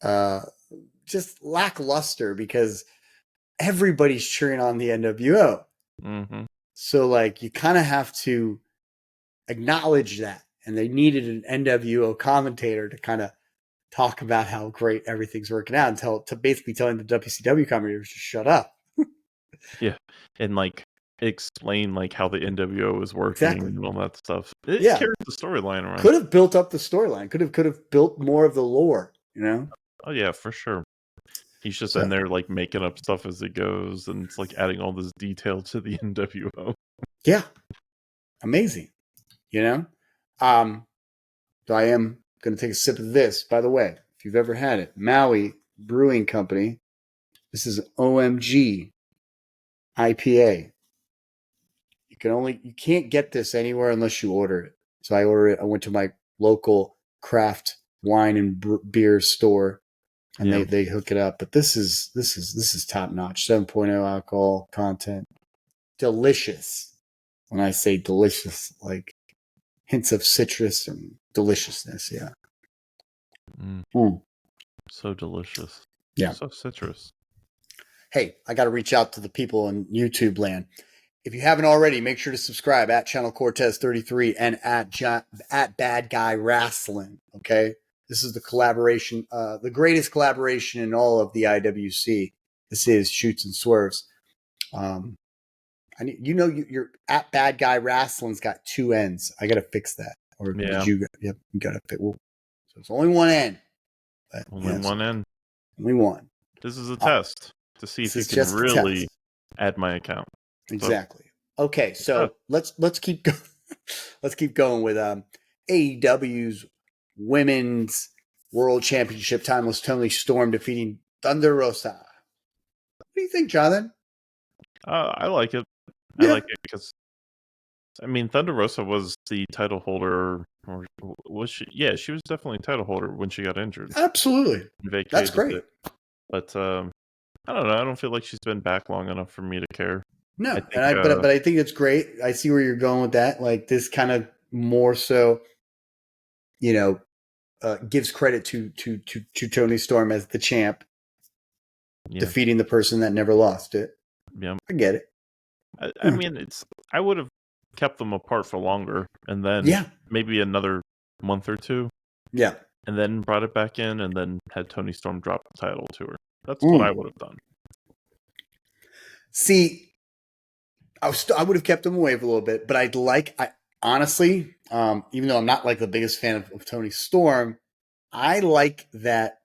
just lackluster because everybody's cheering on the NWO. Mm-hmm. So like you kind of have to acknowledge that, and they needed an NWO commentator to kind of talk about how great everything's working out and basically telling the WCW commentators to shut up. Yeah, and like explain like how the NWO is working and all that stuff. It carries the storyline around. Could have built up the storyline. Could have built more of the lore. You know? Oh yeah, for sure. He's just in there like making up stuff as it goes, and it's like adding all this detail to the NWO. Yeah, amazing. You know, so I am going to take a sip of this. By the way, if you've ever had it, Maui Brewing Company. This is OMG IPA. You can't get this anywhere unless you order it. So I ordered it. I went to my local craft wine and beer store, and they hook it up. But this is top notch. 7.0 alcohol content, delicious. When I say delicious, like hints of citrus and deliciousness. Yeah. So delicious. Yeah. So citrus. Hey, I got to reach out to the people in YouTube land. If you haven't already, make sure to subscribe at ChannelCortez33 and at Bad Guy Wrestling. Okay, this is the collaboration, the greatest collaboration in all of the IWC. This is Shoots and Swerves. You're at Bad Guy Wrestling's got 2 N's. I got to fix that. Or did you? Yep, you got to fix. So it's only 1 N. Only 1 N. Only one. This is a test to see if you can really add my account. Exactly. Okay, so let's keep going. Let's keep going with AEW's Women's World Championship Timeless Tony Storm defeating Thunder Rosa. What do you think, Jonathan? I like it. Yeah. I like it because, I mean, Thunder Rosa was the title holder, or was she? Yeah, she was definitely title holder when she got injured. Absolutely. That's great. But I don't know. I don't feel like she's been back long enough for me to care. No, but I think it's great. I see where you're going with that. Like this kind of more so, gives credit to Toni Storm as the champ, defeating the person that never lost it. Yeah, I get it. I mean, I would have kept them apart for longer, and then maybe another month or two. Yeah, and then brought it back in, and then had Toni Storm drop the title to her. That's what I would have done. See, I would have kept them away for a little bit, but I honestly, even though I'm not like the biggest fan of Toni Storm, I like that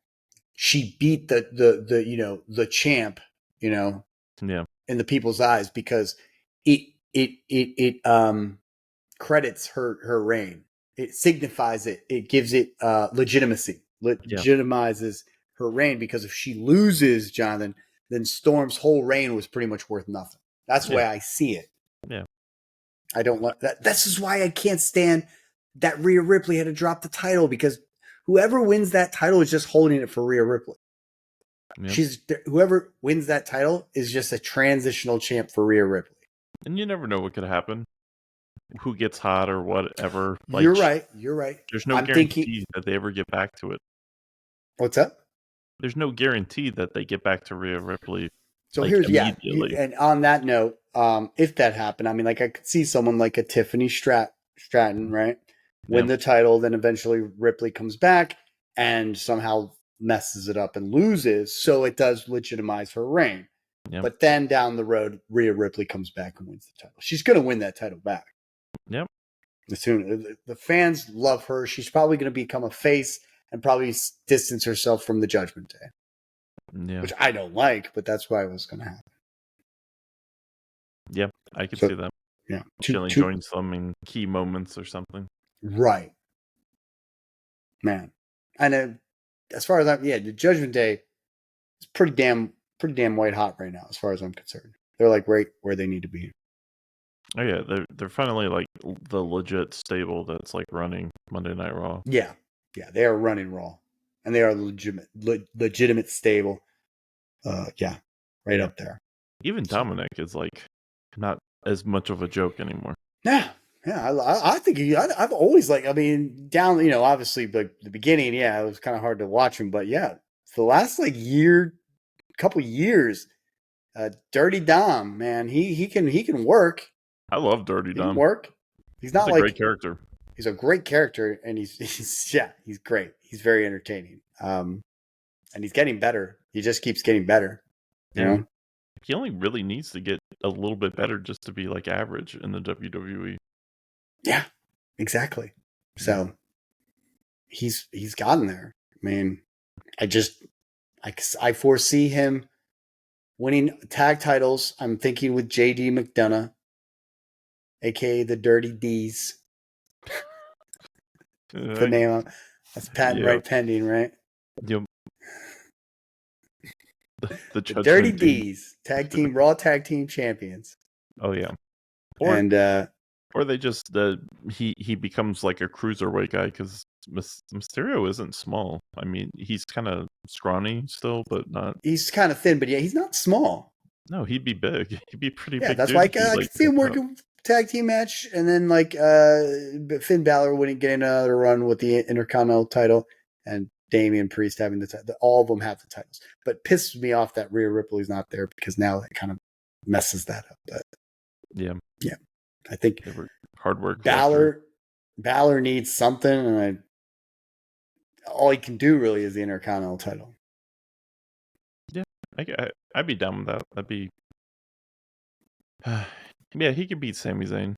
she beat the champ, in the people's eyes, because it credits her reign. It signifies it. It gives it legitimacy. Legitimizes her reign, because if she loses, Jonathan, then Storm's whole reign was pretty much worth nothing. That's the way I see it. Yeah. I don't like that. This is why I can't stand that Rhea Ripley had to drop the title, because whoever wins that title is just holding it for Rhea Ripley. Yep. Whoever wins that title is just a transitional champ for Rhea Ripley. And you never know what could happen. Who gets hot or whatever. Like, You're right. There's no guarantee that they ever get back to it. What's up? There's no guarantee that they get back to Rhea Ripley. So here's and on that note, if that happened, I mean, like I could see someone like a Tiffany Stratton, right, win the title, then eventually Ripley comes back and somehow messes it up and loses, so it does legitimize her reign. Yep. But then down the road, Rhea Ripley comes back and wins the title. She's going to win that title back. Yep. The fans love her. She's probably going to become a face and probably distance herself from the Judgment Day. Yeah. Which I don't like, but that's why it was going to happen. Yeah, I could see that. Yeah. Joins them in key moments or something. Right. Man. And as far as the Judgment Day is pretty damn white hot right now, as far as I'm concerned. They're like right where they need to be. Oh yeah, they're finally like the legit stable that's like running Monday Night Raw. Yeah, they are running Raw, and they are legitimate stable. Right up there. Even Dominic is like not as much of a joke anymore. Yeah. I think I've always down. Obviously, the beginning, it was kind of hard to watch him, but for the last couple years, Dirty Dom, man, he can work. I love Dirty Dom. Work. He's not a great character. He's a great character, and he's great. He's very entertaining. And he's getting better. He just keeps getting better. You know? He only really needs to get a little bit better just to be like average in the WWE. Yeah, exactly. So he's gotten there. I mean, I foresee him winning tag titles. I'm thinking with JD McDonough, aka the Dirty D's. The name that's patent right pending, right? Yep. The Dirty D's tag team Raw tag team champions. Oh yeah. Or they just he becomes like a cruiserweight guy because Mysterio isn't small. I mean, he's kind of scrawny still, but not. He's kind of thin, but he's not small. No, he'd be big. He'd be pretty big. Yeah, that's why I can see him working tag team match, and then Finn Balor wouldn't get another run with the Intercontinental title, and Damian Priest having the title. All of them have the titles, but pisses me off that Rhea Ripley's not there because now that kind of messes that up. But yeah, I think hard work. Balor needs something, and all he can do really is the Intercontinental title. Yeah, I'd be down with that. That'd be. Yeah, he could beat Sami Zayn.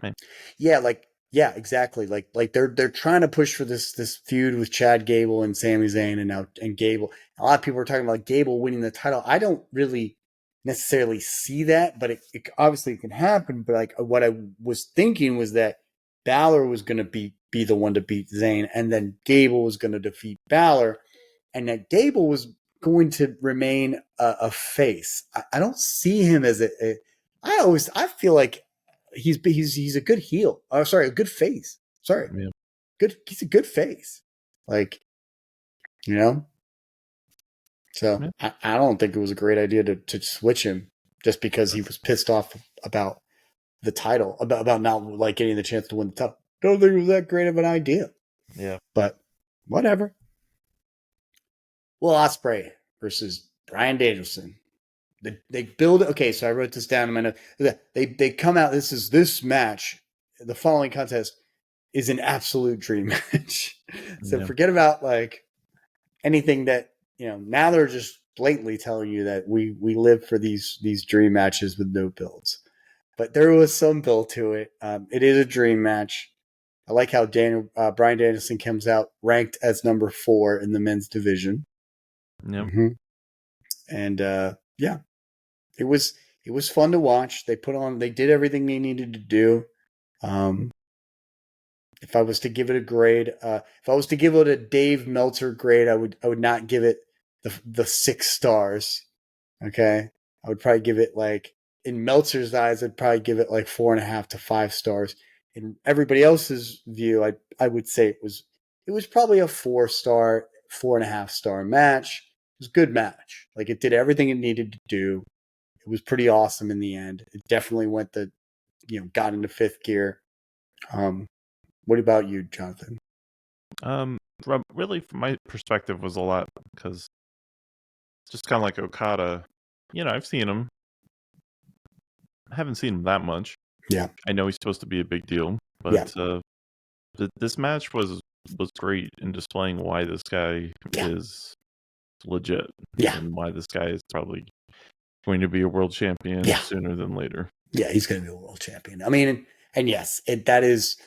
Man. Yeah, exactly. Like they're trying to push for this feud with Chad Gable and Sami Zayn and Gable. A lot of people are talking about Gable winning the title. I don't really necessarily see that, but it obviously can happen. But like what I was thinking was that Balor was going to be the one to beat Zayn, and then Gable was going to defeat Balor, and that Gable was going to remain a face. I don't see him as I feel like he's a good heel. Oh, sorry, a good face. Sorry, good. He's a good face. Like, So I don't think it was a great idea to switch him just because he was pissed off about the title, about not getting the chance to win the title. Don't think it was that great of an idea. Yeah, but whatever. Well, Ospreay versus Bryan Danielson. They build. Okay, so I wrote this down in my notes. They come out. This match. The following contest is an absolute dream match. So forget about anything that Now they're just blatantly telling you that we live for these dream matches with no builds. But there was some build to it. It is a dream match. I like how Bryan Danielson comes out ranked as number 4 in the men's division. Yep. Mm-hmm. And it was fun to watch. They did everything they needed to do. If I was to give it a grade, if I was to give it a Dave Meltzer grade, I would not give it the 6 stars. Okay, I would probably give it in Meltzer's eyes, I'd probably give it 4.5 to 5 stars. In everybody else's view, I would say it was probably a 4-star, 4.5-star match. It was a good match. It did everything it needed to do. It was pretty awesome in the end. It definitely went got into 5th gear. What about you, Jonathan? From my perspective was a lot because just kind of like Okada, I've seen him. I haven't seen him that much. Yeah. I know he's supposed to be a big deal, but this match was great in displaying why this guy is legit. Yeah. And why this guy is probably going to be a world champion sooner than later. Yeah, he's going to be a world champion. I mean, and yes, that is,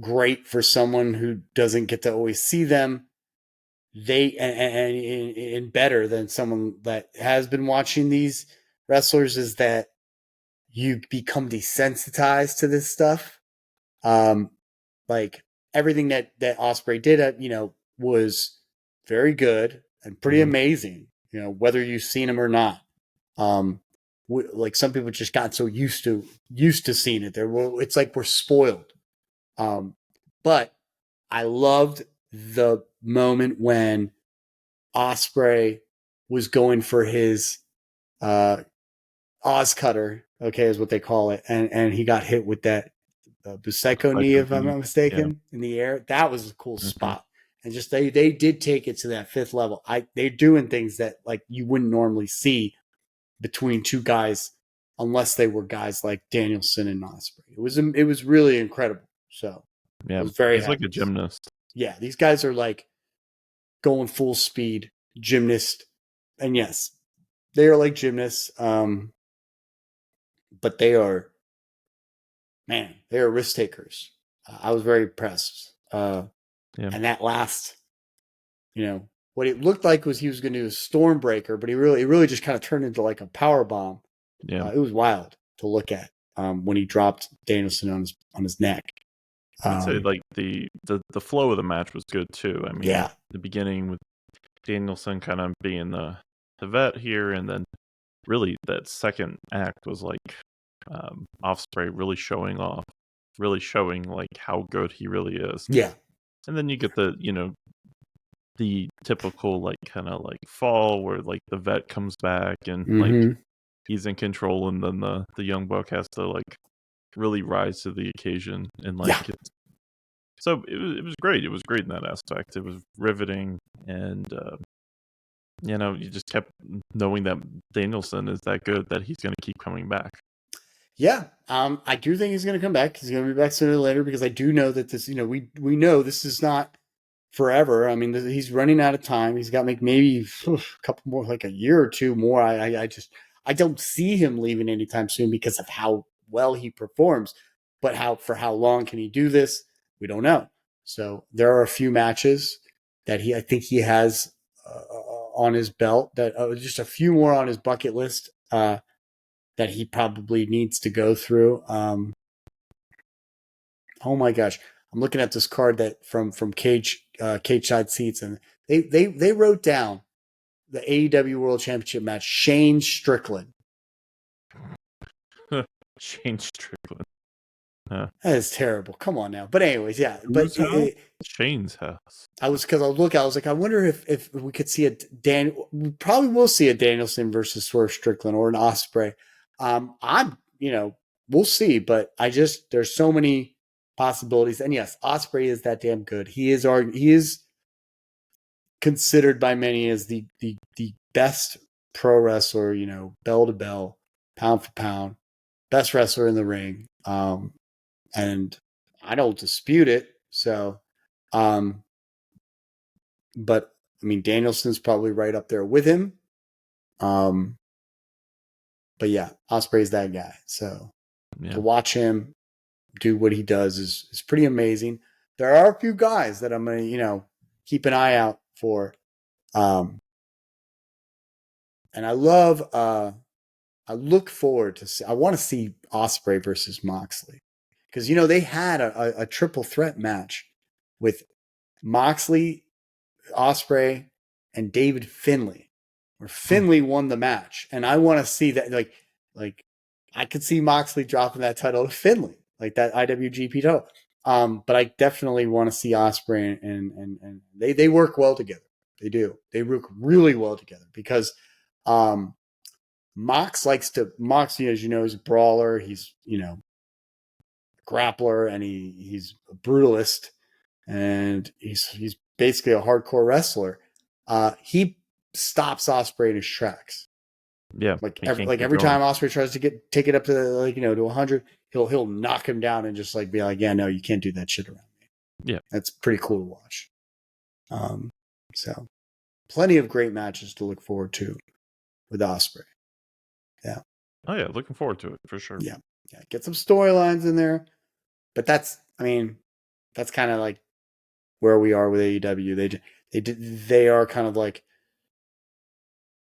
great for someone who doesn't get to always see them. And better than someone that has been watching these wrestlers is that you become desensitized to this stuff. Like everything that Ospreay did, was very good and pretty amazing. Whether you've seen him or not. Like some people just got so used to seeing it. It's like we're spoiled. But I loved the moment when Ospreay was going for his Oz cutter, okay, is what they call it, and he got hit with that Buseko knee, if I'm not mistaken, in the air. That was a cool spot, and just they did take it to that fifth level. They're doing things that like you wouldn't normally see between two guys unless they were guys like Danielson and Ospreay. It was really incredible. So I was very he's happy. Like a gymnast. Yeah, these guys are like going full speed gymnast, and yes, they are like gymnasts. But they are risk takers. I was very impressed. And that last, what it looked like was he was going to do a Stormbreaker, but it really just kind of turned into like a power bomb. Yeah, it was wild to look at when he dropped Danielson on his neck. I'd say like the flow of the match was good too. I mean, the beginning with Danielson kind of being the vet here, and then really that second act was like Ospreay really showing off, really showing like how good he really is. Yeah. And then you get the the typical like kind of like fall where like the vet comes back and like he's in control, and then the young buck has to like really rise to the occasion, and like so it was great. It was great in that aspect. It was riveting, and you just kept knowing that Danielson is that good that he's going to keep coming back. Yeah, I do think he's going to come back. He's going to be back sooner or later, because I do know that this, we know this is not forever. I mean, he's running out of time. He's got maybe a couple more, like a year or two more. I don't see him leaving anytime soon because of how well he performs. But for how long can he do this? We don't know. So there are a few matches that I think he has on his belt, that just a few more on his bucket list that he probably needs to go through. Oh my gosh. I'm looking at this card that from Cage Side Seats, and they wrote down the AEW World Championship match, Shane Strickland. Shane Strickland. That is terrible. Come on now. But anyways, yeah. But Shane's house. I was like, I wonder if we could see we probably will see a Danielson versus Swerve Strickland or an Ospreay. We'll see, but there's so many possibilities. And yes, Ospreay is that damn good. He is considered by many as the best pro wrestler, bell to bell, pound for pound, best wrestler in the ring. And I don't dispute it. So, but I mean, Danielson's probably right up there with him. But yeah, Ospreay's that guy. So to watch him do what he does is pretty amazing. There are a few guys that I'm going to, keep an eye out for. And I look forward to I want to see Ospreay versus Moxley. Because, they had a triple threat match with Moxley, Ospreay, and David Finlay, where Finlay won the match. And I want to see that, like I could see Moxley dropping that title to Finlay, like that IWGP title. But I definitely want to see Ospreay and they work well together. They do. They work really well together because Moxley, as you know, is a brawler. He's, grappler, and he's a brutalist, and he's basically a hardcore wrestler. He stops Ospreay in his tracks. Yeah, every time Ospreay tries to take it up to to 100, he'll knock him down and just be like, yeah, no, you can't do that shit around me. Yeah, that's pretty cool to watch. So plenty of great matches to look forward to with Ospreay. Yeah. Oh yeah, looking forward to it for sure. Yeah. Get some storylines in there. But that's kind of like where we are with AEW. They are kind of like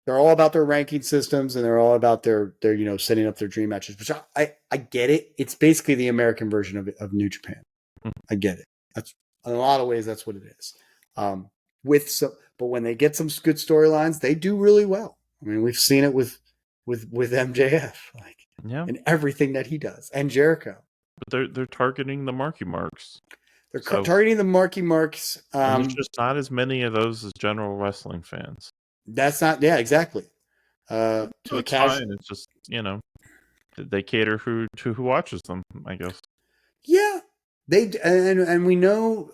they're all about their ranking systems and they're all about their setting up their dream matches, which I get it. It's basically the American version of New Japan. I get it. That's in a lot of ways that's what it is. But when they get some good storylines, they do really well. I mean, we've seen it with MJF, in everything that he does, and Jericho. But they're targeting the marky marks. They're targeting the marky marks. And there's just not as many of those as general wrestling fans. That's not, exactly. To the fine. It's just, they cater to who watches them, I guess. Yeah, and we know.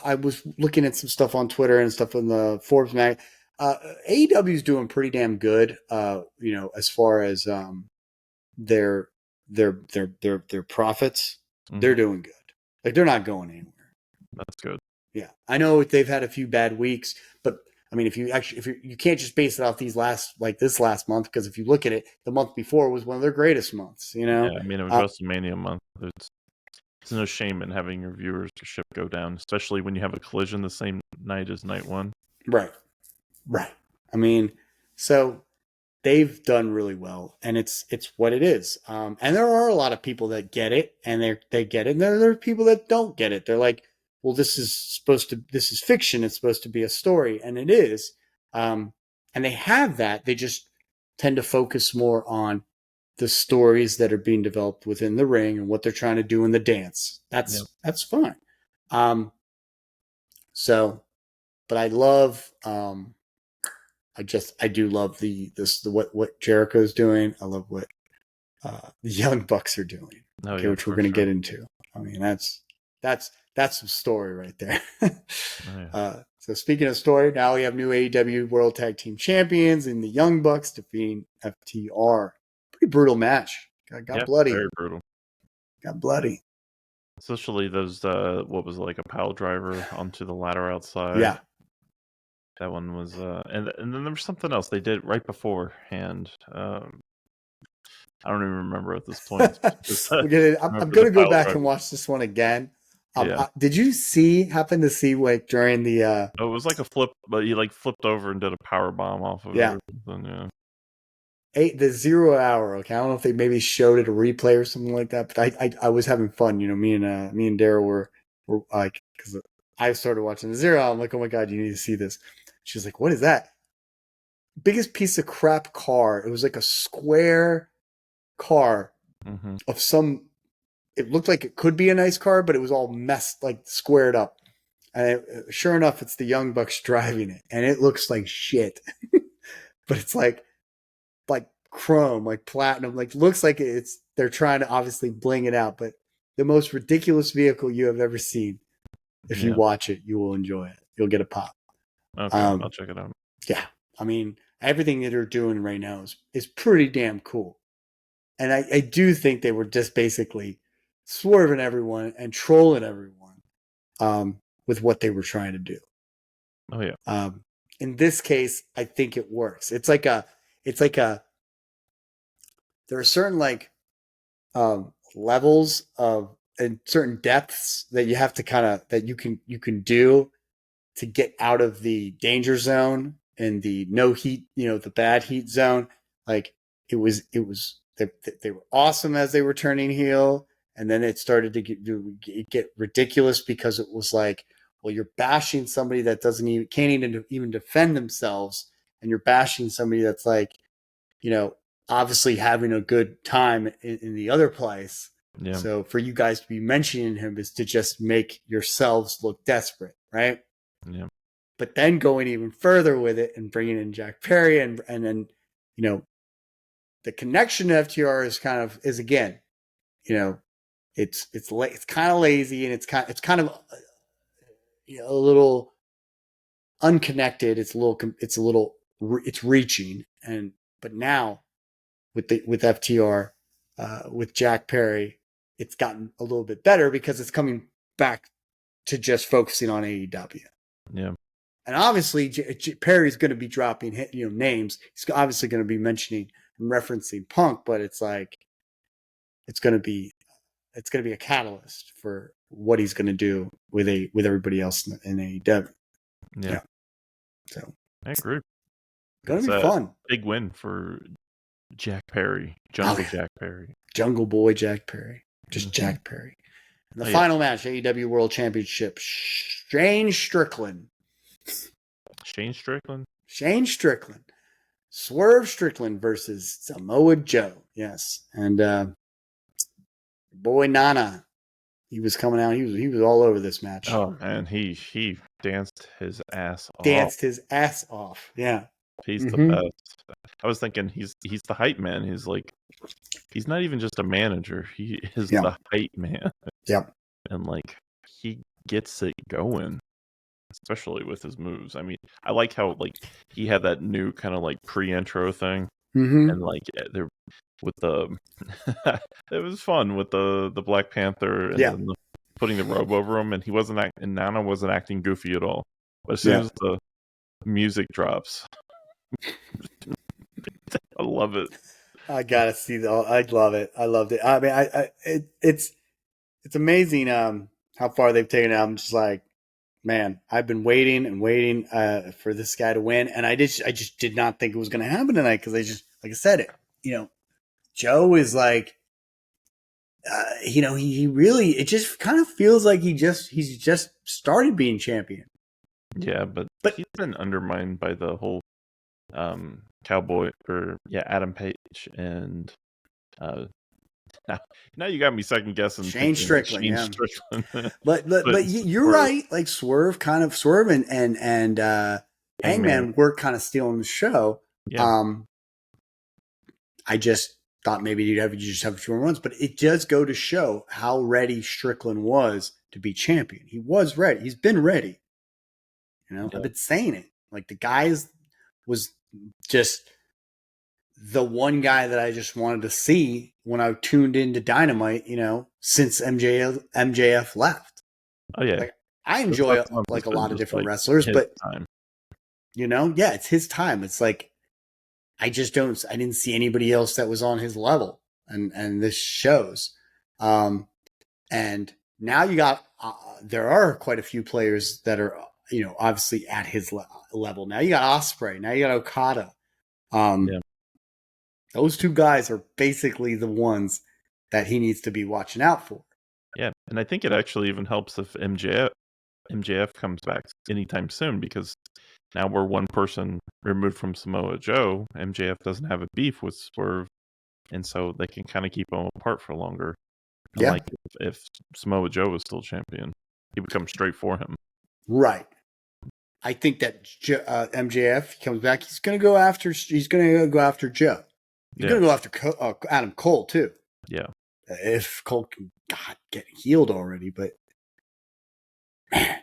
I was looking at some stuff on Twitter and stuff in the Forbes mag. AEW is doing pretty damn good. As far as their profits, they're doing good. Like, they're not going anywhere. That's good. Yeah, I know they've had a few bad weeks, but I mean, if you can't just base it off this last month, because if you look at it, the month before was one of their greatest months. Yeah, I mean, it was WrestleMania month. It's no shame in having your viewership go down, especially when you have a collision the same night as night one. Right. I mean, so they've done really well, and it's what it is. And there are a lot of people that get it, and they get it, and there are people that don't get it. They're like, well, this is fiction. It's supposed to be a story, and it is. And they have that. They just tend to focus more on the stories that are being developed within the ring and what they're trying to do in the dance. That's fine. But I love, I do love what Jericho's doing. I love what the Young Bucks are doing, which we're going to get into. I mean, that's some story right there. So speaking of story, now we have new AEW World Tag Team Champions in the Young Bucks defeating FTR. Pretty brutal match. Got bloody. Very brutal. Got bloody. Especially those, what was it, like a pile driver onto the ladder outside. Yeah. That one was, and then there was something else they did right beforehand. I don't even remember at this point. I'm going to go back and watch this one again. Did you happen to see like during the? It was like a flip, but he like flipped over and did a power bomb off of it. Or something, the 0 hour. Okay, I don't know if they maybe showed it a replay or something like that, but I was having fun. Me and Daryl were like, because I started watching the 0 hour. I'm like, oh my god, you need to see this. She's like, what is that? Biggest piece of crap car. It was like a square car of some. It looked like it could be a nice car, but it was all messed, like squared up. And sure enough, it's the Young Bucks driving it, and it looks like shit. But it's like chrome, like platinum, like looks like they're trying to obviously bling it out. But the most ridiculous vehicle you have ever seen. If you watch it, you will enjoy it. You'll get a pop. Okay, I'll check it out. Yeah, I mean, everything that they're doing right now is pretty damn cool. And I do think they were just basically swerving everyone and trolling everyone with what they were trying to do. Oh yeah. In this case, I think it works. It's like a there are certain levels of and certain depths that you have to that you can do to get out of the danger zone and the no heat, the bad heat zone. Like it was they were awesome as they were turning heel. And then it started to get ridiculous because it was like, well, you're bashing somebody that can't even defend themselves, and you're bashing somebody that's like, obviously having a good time in the other place. Yeah. So for you guys to be mentioning him is to just make yourselves look desperate, right? Yeah. But then going even further with it and bringing in Jack Perry and then the connection to FTR is again, it's kind of lazy and it's kind of a little unconnected. It's reaching, but now with FTR with Jack Perry, it's gotten a little bit better because it's coming back to just focusing on AEW. Yeah. And obviously Perry's going to be dropping names. He's obviously going to be mentioning and referencing Punk, but it's like it's going to be a catalyst for what he's going to do with everybody else in AEW. Yeah. So I agree. Gonna be fun. Big win for Jack Perry, Jack Perry, Jungle Boy Jack Perry, just Jack Perry. And the final match, AEW World Championship, Shane Strickland, Swerve Strickland versus Samoa Joe. Yes, and boy Nana, he was coming out. He was all over this match. Oh man, he danced his ass off. Yeah, he's the best. I was thinking he's the hype man. He's not even just a manager. He is the hype man. Yep. And like he gets it going, especially with his moves. I mean, I like how like he had that new kind of like pre-intro thing, and like there with the it was fun with the Black Panther and then putting the robe over him, and he wasn't and Nana wasn't acting goofy at all. But as soon as the music drops, I love it. I gotta see that. I love it. I loved it. I mean, it's amazing how far they've taken it. I'm just like, man, I've been waiting and waiting for this guy to win, and I just did not think it was going to happen tonight because like I said, Joe is like, he really, it just kind of feels like he's just started being champion. Yeah, but he's been undermined by the whole Cowboy Adam Page and now you got me second guessing Shane Strickland. but you're right. Like Swerve and Hangman were kind of stealing the show. Yeah. I just thought maybe you just have a few more runs, but it does go to show how ready Strickland was to be champion. He was ready. He's been ready. I've been saying it. Like the guy was just the one guy that I just wanted to see when I tuned into Dynamite, since MJF left. Oh yeah. Like, I enjoy like a lot of different wrestlers, but it's his time. It's like, I didn't see anybody else that was on his level, and this shows. And now you got, there are quite a few players that are, obviously at his level. Now you got Ospreay. Now you got Okada. Those two guys are basically the ones that he needs to be watching out for. Yeah, and I think it actually even helps if MJF comes back anytime soon, because now we're one person removed from Samoa Joe. MJF doesn't have a beef with Swerve, and so they can kind of keep them apart for longer. Like if Samoa Joe was still champion, he would come straight for him. Right. I think that MJF comes back. He's going to go after Joe. He's going to go after Adam Cole too. Yeah. If Cole can get healed already, but man,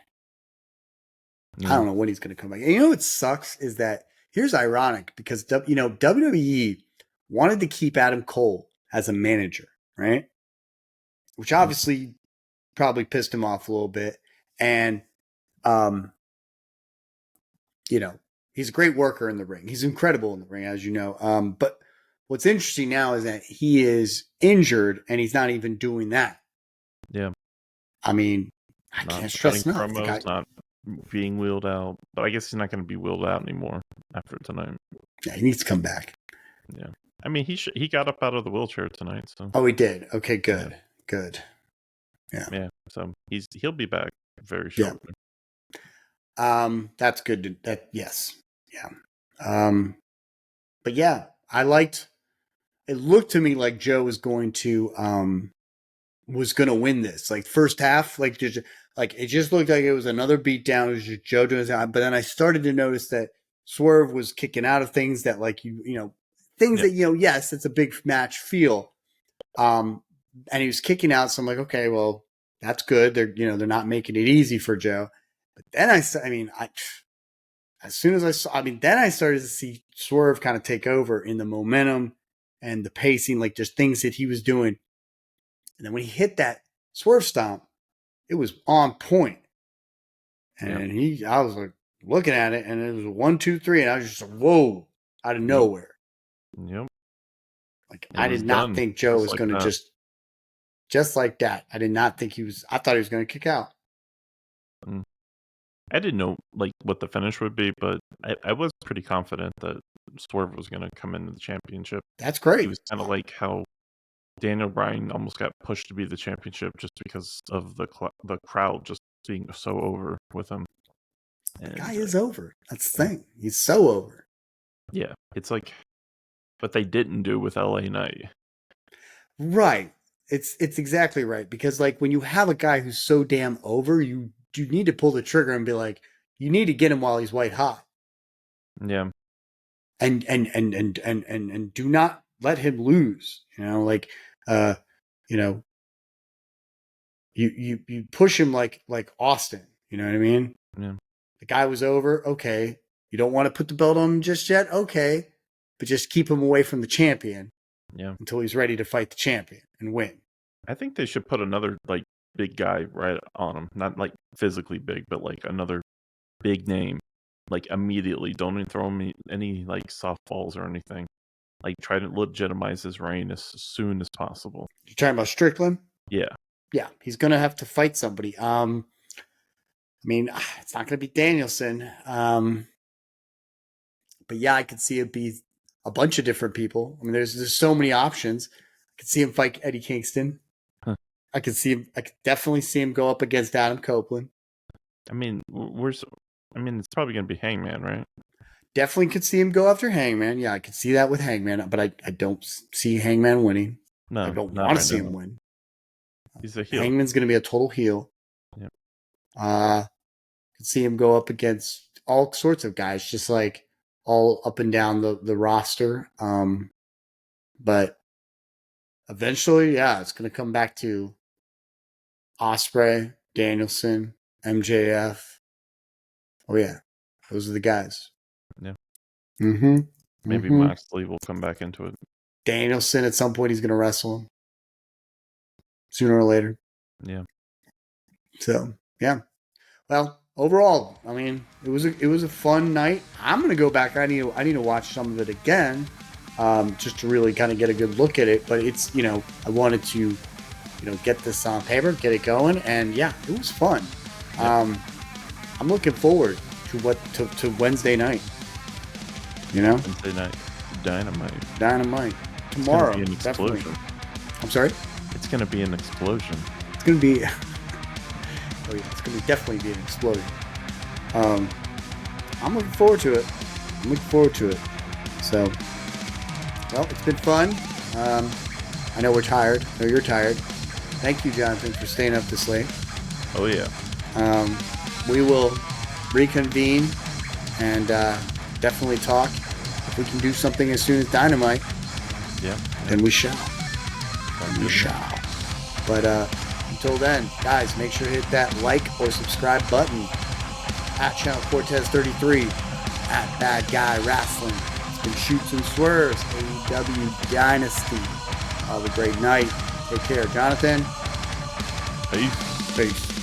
I don't know when he's going to come back. And what sucks is that here's ironic because WWE wanted to keep Adam Cole as a manager, right? Which obviously probably pissed him off a little bit. And he's a great worker in the ring. He's incredible in the ring, as you know. But what's interesting now is that he is injured and he's not even doing that. Yeah. I mean, I can't stress enough. Not being wheeled out, but I guess he's not going to be wheeled out anymore after tonight. Yeah, he needs to come back. Yeah. I mean, he got up out of the wheelchair tonight. So. Oh, he did. Okay, good. Yeah. Good. Yeah. Yeah. So he'll be back very shortly. Yeah. That's good. Yes. Yeah. But yeah, it looked to me like Joe was going to win this. Like first half, like it just looked like it was another beatdown. It was just Joe doing his job. But then I started to notice that Swerve was kicking out of things that that yes, it's a big match feel. And he was kicking out, so I'm like, okay, well, that's good. They're not making it easy for Joe. But then I started to see Swerve kind of take over in the momentum and the pacing, like just things that he was doing. And then when he hit that Swerve stomp, it was on point. And I was like looking at it, and it was 1, 2, 3, and I was just like, whoa, out of nowhere. Yep. Like I did not think Joe was going to just like that. I did not think I thought he was going to kick out. I didn't know like what the finish would be, but I was pretty confident that Swerve was going to come into the championship. That's great. It was kind of like how Daniel Bryan almost got pushed to be the championship just because of the crowd just being so over with him. And, the guy is over. That's the thing. He's so over. Yeah, it's like what they didn't do with LA Knight. Right. It's exactly right, because like when you have a guy who's so damn over, you need to pull the trigger and be like, you need to get him while he's white hot. Yeah. And do not let him lose. You know, like you know, you push him like Austin, you know what I mean? Yeah. The guy was over, okay. You don't want to put the belt on him just yet, okay. But just keep him away from the champion. Yeah. Until he's ready to fight the champion and win. I think they should put another like big guy right on him. Not like physically big, but like another big name. Like immediately. Don't even throw him any like softballs or anything. Like try to legitimize his reign as soon as possible. You're talking about Strickland? Yeah. Yeah. He's gonna have to fight somebody. I mean, it's not gonna be Danielson. But yeah, I could see it be a bunch of different people. I mean, there's so many options. I could see him fight Eddie Kingston. Huh. I could definitely see him go up against Adam Copeland. I mean, it's probably going to be Hangman, right? Definitely could see him go after Hangman. Yeah, I could see that with Hangman, but I don't see Hangman winning. No, I don't want to see him win. He's a heel. Hangman's going to be a total heel. Yep. Could see him go up against all sorts of guys, just like all up and down the roster. But eventually, yeah, it's going to come back to Ospreay, Danielson, MJF. Oh, yeah. Those are the guys. Yeah. Mm-hmm. Maybe Moxley will come back into it. Danielson, at some point, he's going to wrestle him. Sooner or later. Yeah. So, yeah. Well, overall, I mean, it was a fun night. I'm gonna go back. I need to watch some of it again, just to really kind of get a good look at it. But it's, you know, I wanted to, you know, get this on paper, get it going, and yeah, it was fun. Yeah. I'm looking forward to Wednesday night. You know, Wednesday night, Dynamite tomorrow. It's gonna be an explosion. Definitely. I'm sorry. It's gonna be an explosion. It's gonna be. Oh yeah, it's going to definitely be an explosion. I'm looking forward to it. So, well, it's been fun. I know we're tired. I know you're tired. Thank you, Jonathan, for staying up this late. Oh, yeah. We will reconvene and definitely talk. If we can do something as soon as Dynamite, then we shall. But, until then, guys, make sure to hit that like or subscribe button at ChannelCortez33, at Bad Guy Wrestling. It's been Shoots and Swerves, AEW Dynasty. Have a great night. Take care. Jonathan? Peace.